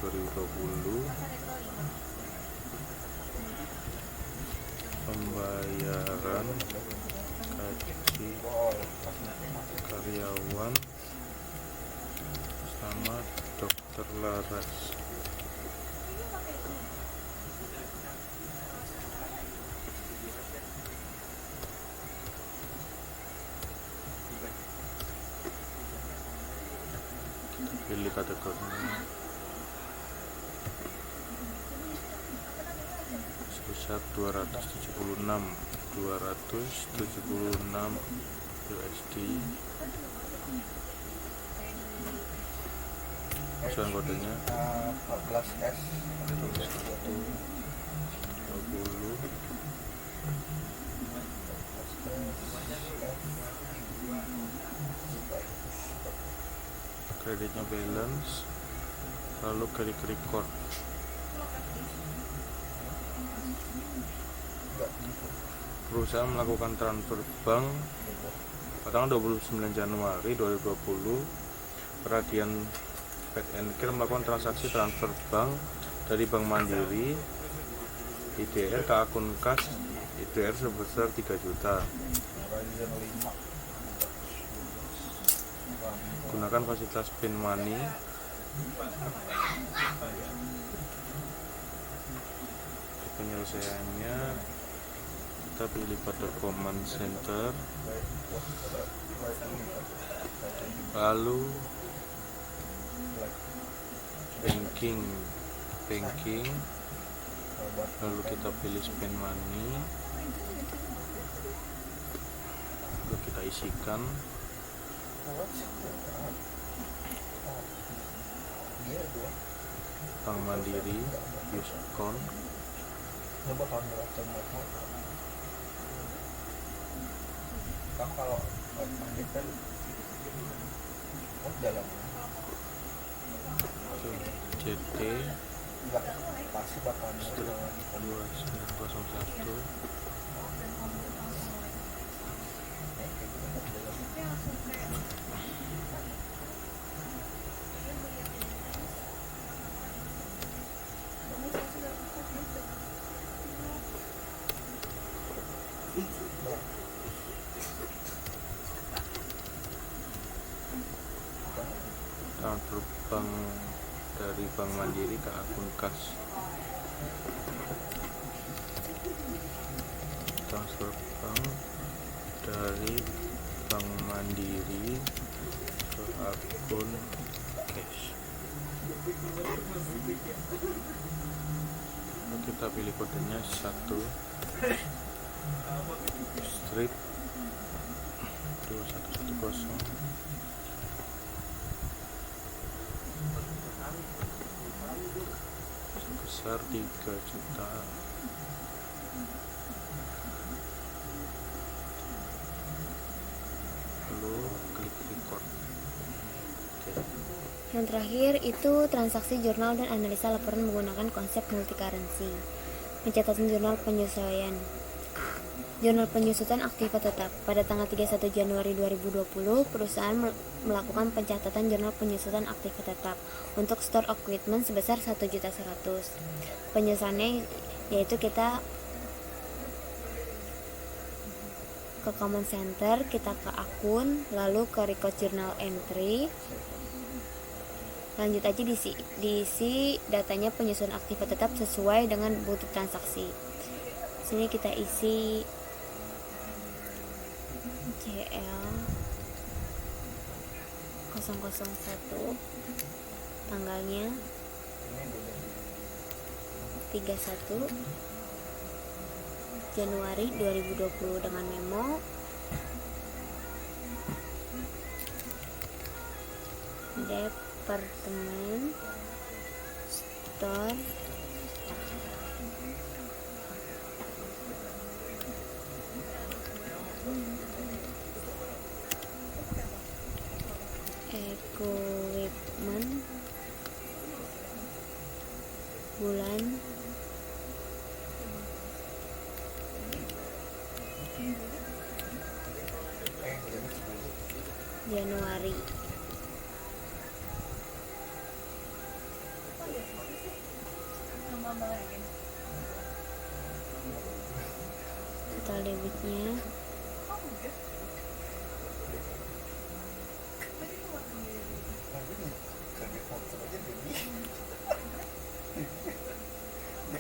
2020, pembayaran gaji karyawan sama Dr. Laras. Pilih kategorinya sebesar 276 USD. Masukkan kodenya 14S 20. Kreditnya balance, lalu klik record. Perusahaan melakukan transfer bank pada tanggal 29 Januari 2020. Radian Pet and Care melakukan transaksi transfer bank dari Bank Mandiri IDR ke akun kas IDR sebesar 3 juta. Gunakan fasilitas PIN Money. Penyelesaiannya kita pilih pada command center, lalu banking, lalu kita pilih spend money, lalu kita isikan. Bank Mandiri, use account. Kamu kalau manggil kan dalam CT enggak pasti bakal 2901. Transfer bank dari Bank Mandiri ke akun kas. Transfer bank dari Bank Mandiri ke akun cash. Kita pilih kodenya 1 strip 2110 sebesar 3 juta. Lalu klik record. Yang terakhir itu transaksi jurnal dan analisa laporan menggunakan konsep multi currency. Pencatatan jurnal penyesuaian. Jurnal penyusutan aktiva tetap. Pada tanggal 31 Januari 2020, perusahaan melakukan pencatatan jurnal penyusutan aktiva tetap untuk store equipment sebesar 1.100.000. Penyusunannya yaitu kita ke command center, kita ke akun, lalu ke record journal entry. Lanjut aja diisi datanya penyusunan aktiva tetap sesuai dengan bukti transaksi. Sini kita isi CL 001, tanggalnya 31 Januari 2020 dengan memo Departemen Store Equipment bulan Januari. Total debitnya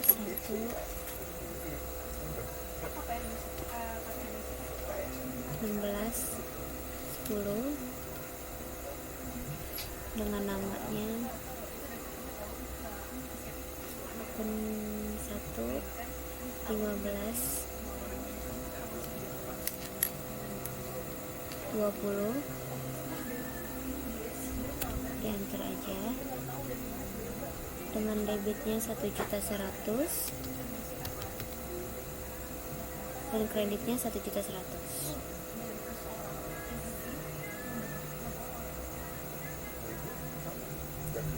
satu 16 10 dengan namanya akun 1 15 20 diantar aja dengan debitnya 1.100.000 dan kreditnya 1.100.000.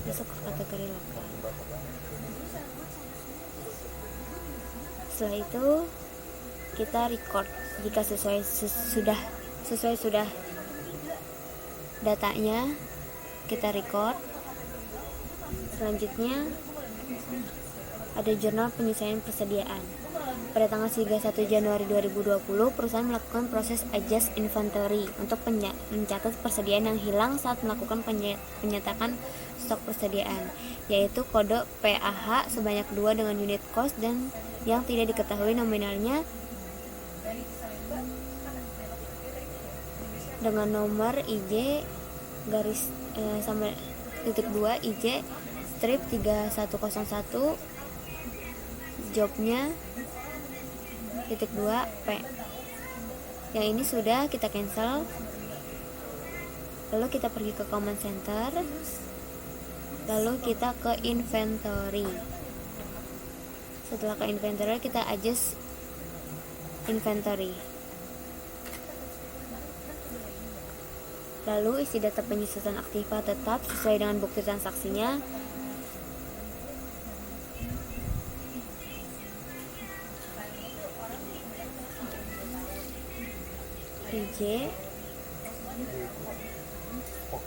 Masuk ke kategori lokal. Setelah itu kita record jika sesuai sudah datanya, kita record. Selanjutnya ada jurnal penyelesaian persediaan. Pada tanggal 31 Januari 2020, perusahaan melakukan proses adjust inventory untuk mencatat persediaan yang hilang saat melakukan penyetakan stok persediaan, yaitu kode PAH sebanyak 2 dengan unit cost dan yang tidak diketahui nominalnya dengan nomor IJ garis sama titik 2 IJ strip 3101, jobnya titik 2 P. Yang ini sudah kita cancel. Lalu kita pergi ke command center, lalu kita ke inventory. Setelah ke inventory, kita adjust inventory. Lalu isi data penyusutan aktiva tetap sesuai dengan bukti transaksinya. IJ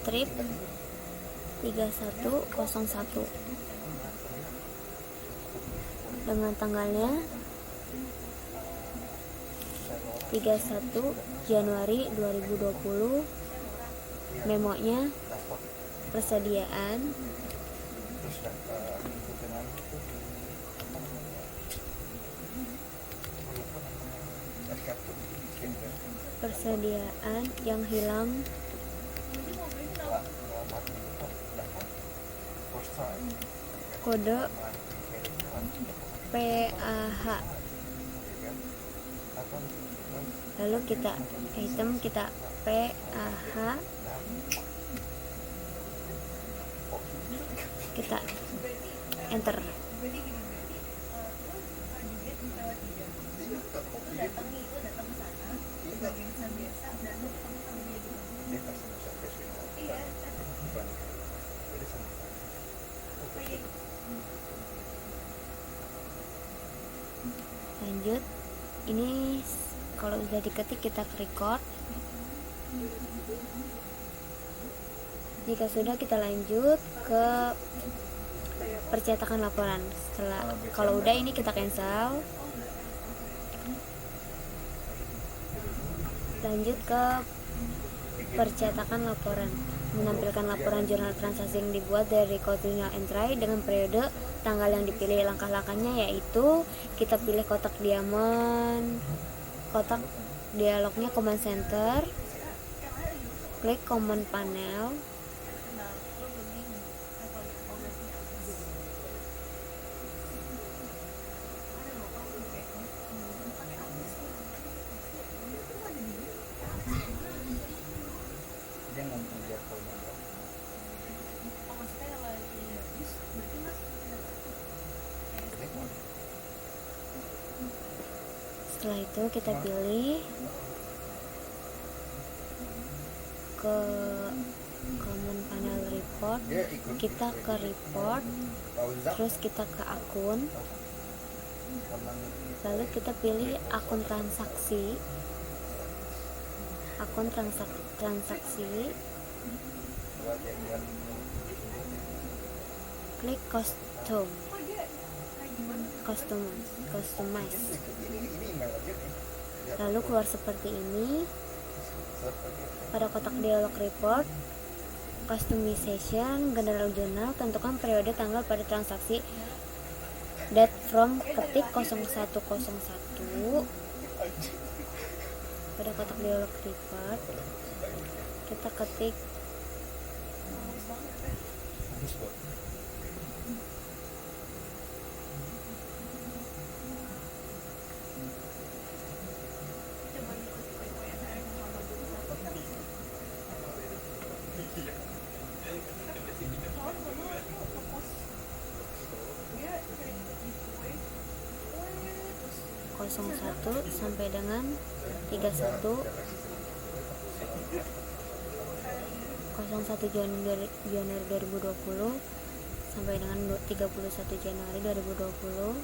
trip 3101 dengan tanggalnya 31 Januari 2020. Memonya persediaan yang hilang kode PAH. Lalu kita PAH, kita enter. Lanjut, ini sudah diketik, kita record. Jika sudah, kita lanjut ke percetakan laporan. Kalau udah, ini kita cancel. Lanjut ke percetakan laporan. Menampilkan laporan jurnal transaksi yang dibuat dari record journal entry dengan periode tanggal yang dipilih. Langkah-langkahnya yaitu kita pilih kotak diamond, kotak dialognya command center, klik command panel, dia ngomong biar kau nonton. setelah itu kita pilih ke command panel report, Dia ikut kita ke report, tahu Zak terus kita ke akun, tentang lalu kita pilih akun transaksi, buat yang buat klik customize, ini email aja nih. lalu keluar seperti ini. Pada kotak dialog report customization general journal, tentukan periode tanggal pada transaksi, date from, ketik 0101. Pada kotak dialog report kita ketik satu sampai dengan 31 Januari 2020 sampai dengan 31 Januari 2020.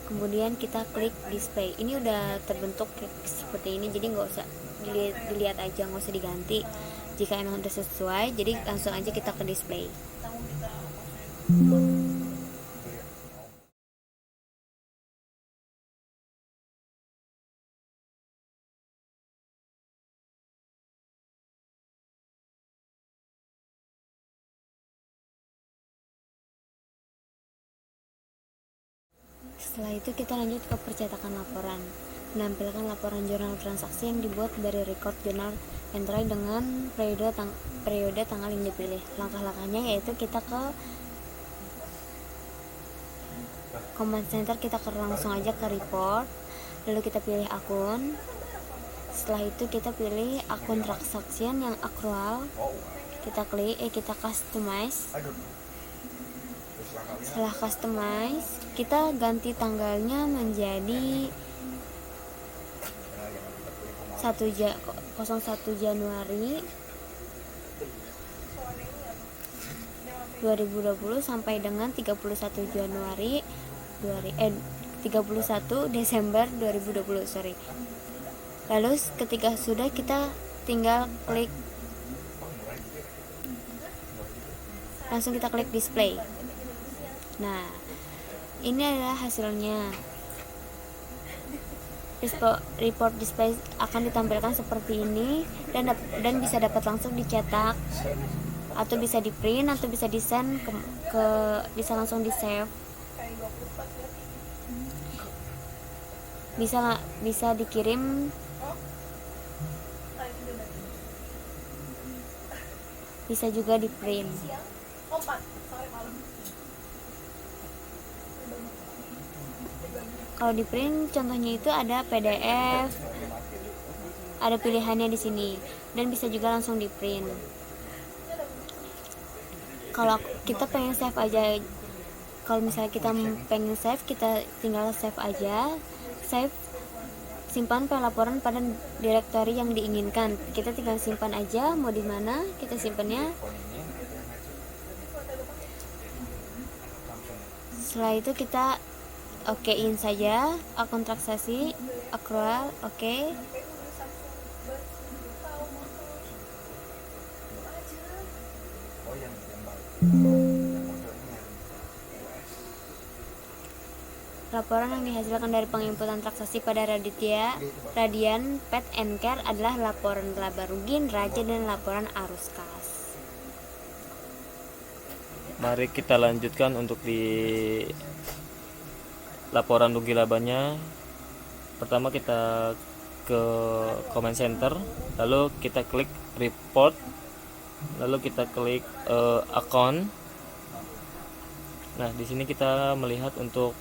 Kemudian kita klik display. Ini udah terbentuk seperti ini, jadi nggak usah dilihat aja, nggak usah diganti. Jika emang udah sesuai, jadi langsung aja kita ke display. Setelah itu kita lanjut ke percetakan laporan. Menampilkan laporan jurnal transaksi yang dibuat dari record journal entry dengan periode tanggal yang dipilih. Langkah-langkahnya yaitu kita ke command center, kita langsung aja ke report, lalu kita pilih akun. Setelah itu kita pilih akun transaction yang aktual, kita klik kita customize. Setelah customize, kita ganti tanggalnya menjadi 01 Januari 2020 sampai dengan 31 Januari 31 Desember 2020, sorry. Lalu ketika sudah, kita tinggal langsung kita klik display. Nah, ini adalah hasilnya. Report display akan ditampilkan seperti ini, dan bisa dapat langsung dicetak, atau bisa di print, atau bisa di send bisa langsung di save, bisa dikirim, bisa juga di print. Kalau di print contohnya itu ada PDF, ada pilihannya di sini, dan bisa juga langsung di print. Kalau kita pengen save aja, kalau misalnya kita pengen save, kita tinggal save aja, simpan pelaporan pada direktori yang diinginkan. Kita tinggal simpan aja, mau di mana kita simpannya. Setelah itu kita okein saja akun transaksi accrual, oke. Oh yang balik yang modelnya US. Laporan yang dihasilkan dari penginputan transaksi pada Radian Pet and Care adalah laporan laba rugi neraca dan laporan arus kas. Mari kita lanjutkan untuk di laporan rugi labanya. Pertama kita ke comment center, lalu kita klik report, lalu kita klik account. Nah, di sini kita melihat untuk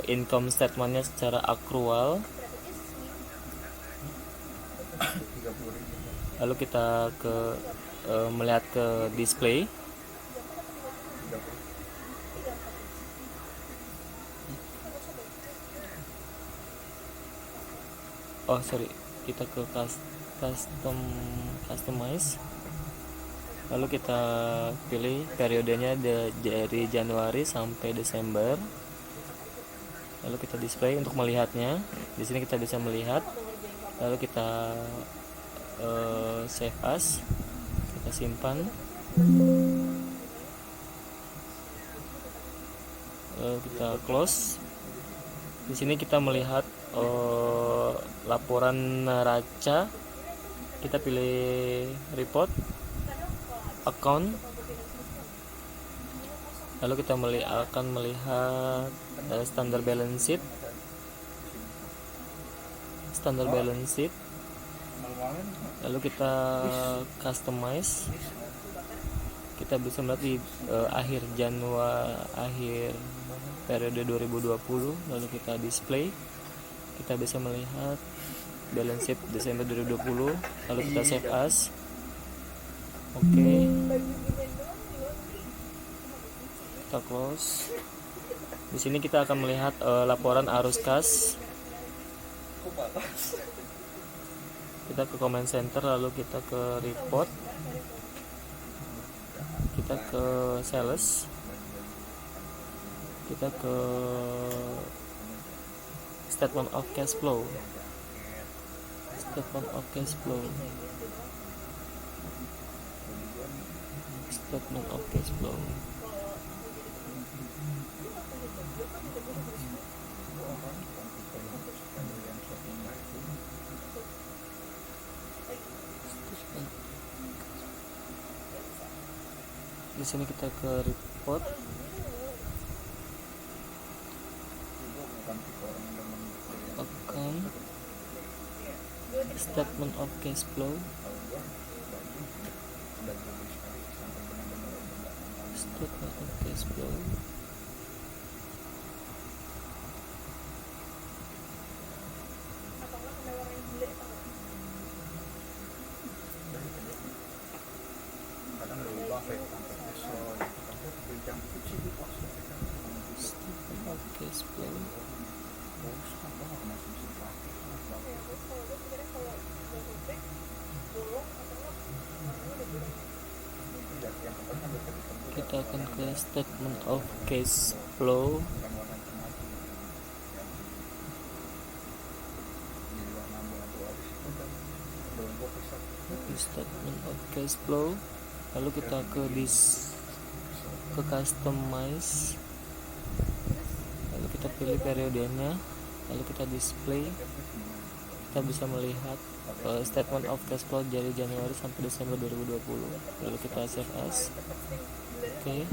income statementnya secara accrual. Lalu kita melihat ke display. Oh sorry, kita ke customize. Lalu kita pilih periodenya dari Januari sampai Desember. Lalu kita display untuk melihatnya. Di sini kita bisa melihat. Lalu kita save as, kita simpan. Lalu kita close. Di sini kita melihat laporan neraca. Kita pilih report, account, lalu kita akan melihat standard balance sheet, lalu kita customize. Kita bisa melihat di akhir periode 2020, lalu kita display. Kita bisa melihat balance sheet Desember 2020, lalu kita save as. Oke. Kita close. Di sini kita akan melihat laporan arus kas. Kita ke comment center, lalu kita ke report. Kita ke sales. Kita ke statement of cash flow. Statement of cash flow. Di sini kita ke report. Account. Statement of cash flow. Statement of cash flow. Statement of cash flow. Kita akan ke statement of cash flow. Statement of cash flow. Lalu kita ke customize. Lalu kita pilih periodenya. Lalu kita display. Kita bisa melihat statement of cash flow dari Januari sampai Desember 2020. Lalu kita save as. Oke.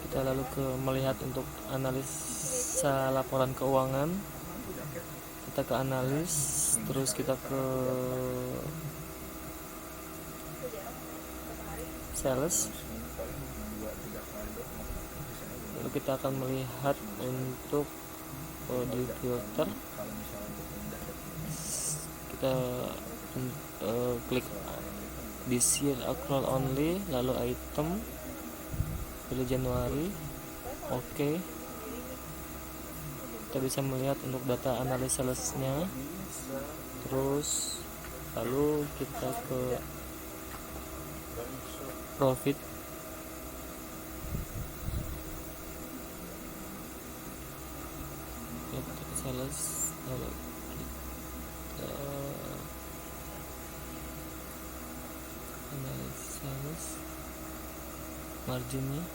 Kita lalu melihat untuk analisa laporan keuangan. Kita ke analis, terus kita ke sales. Lalu kita akan melihat untuk di filter. Kita klik this year accrual only, lalu item, pilih Januari. Oke. Kita bisa melihat untuk data analis salesnya. Terus lalu kita ke profit. sales, lalu kita analis sales, marginnya.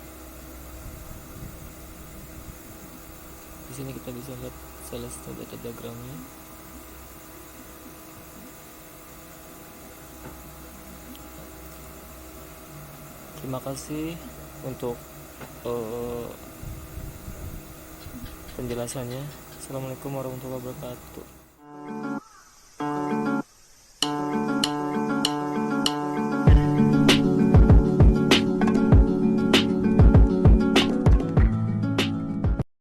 Di sini kita bisa lihat sales data diagramnya. Terima kasih untuk penjelasannya. Assalamualaikum warahmatullahi wabarakatuh.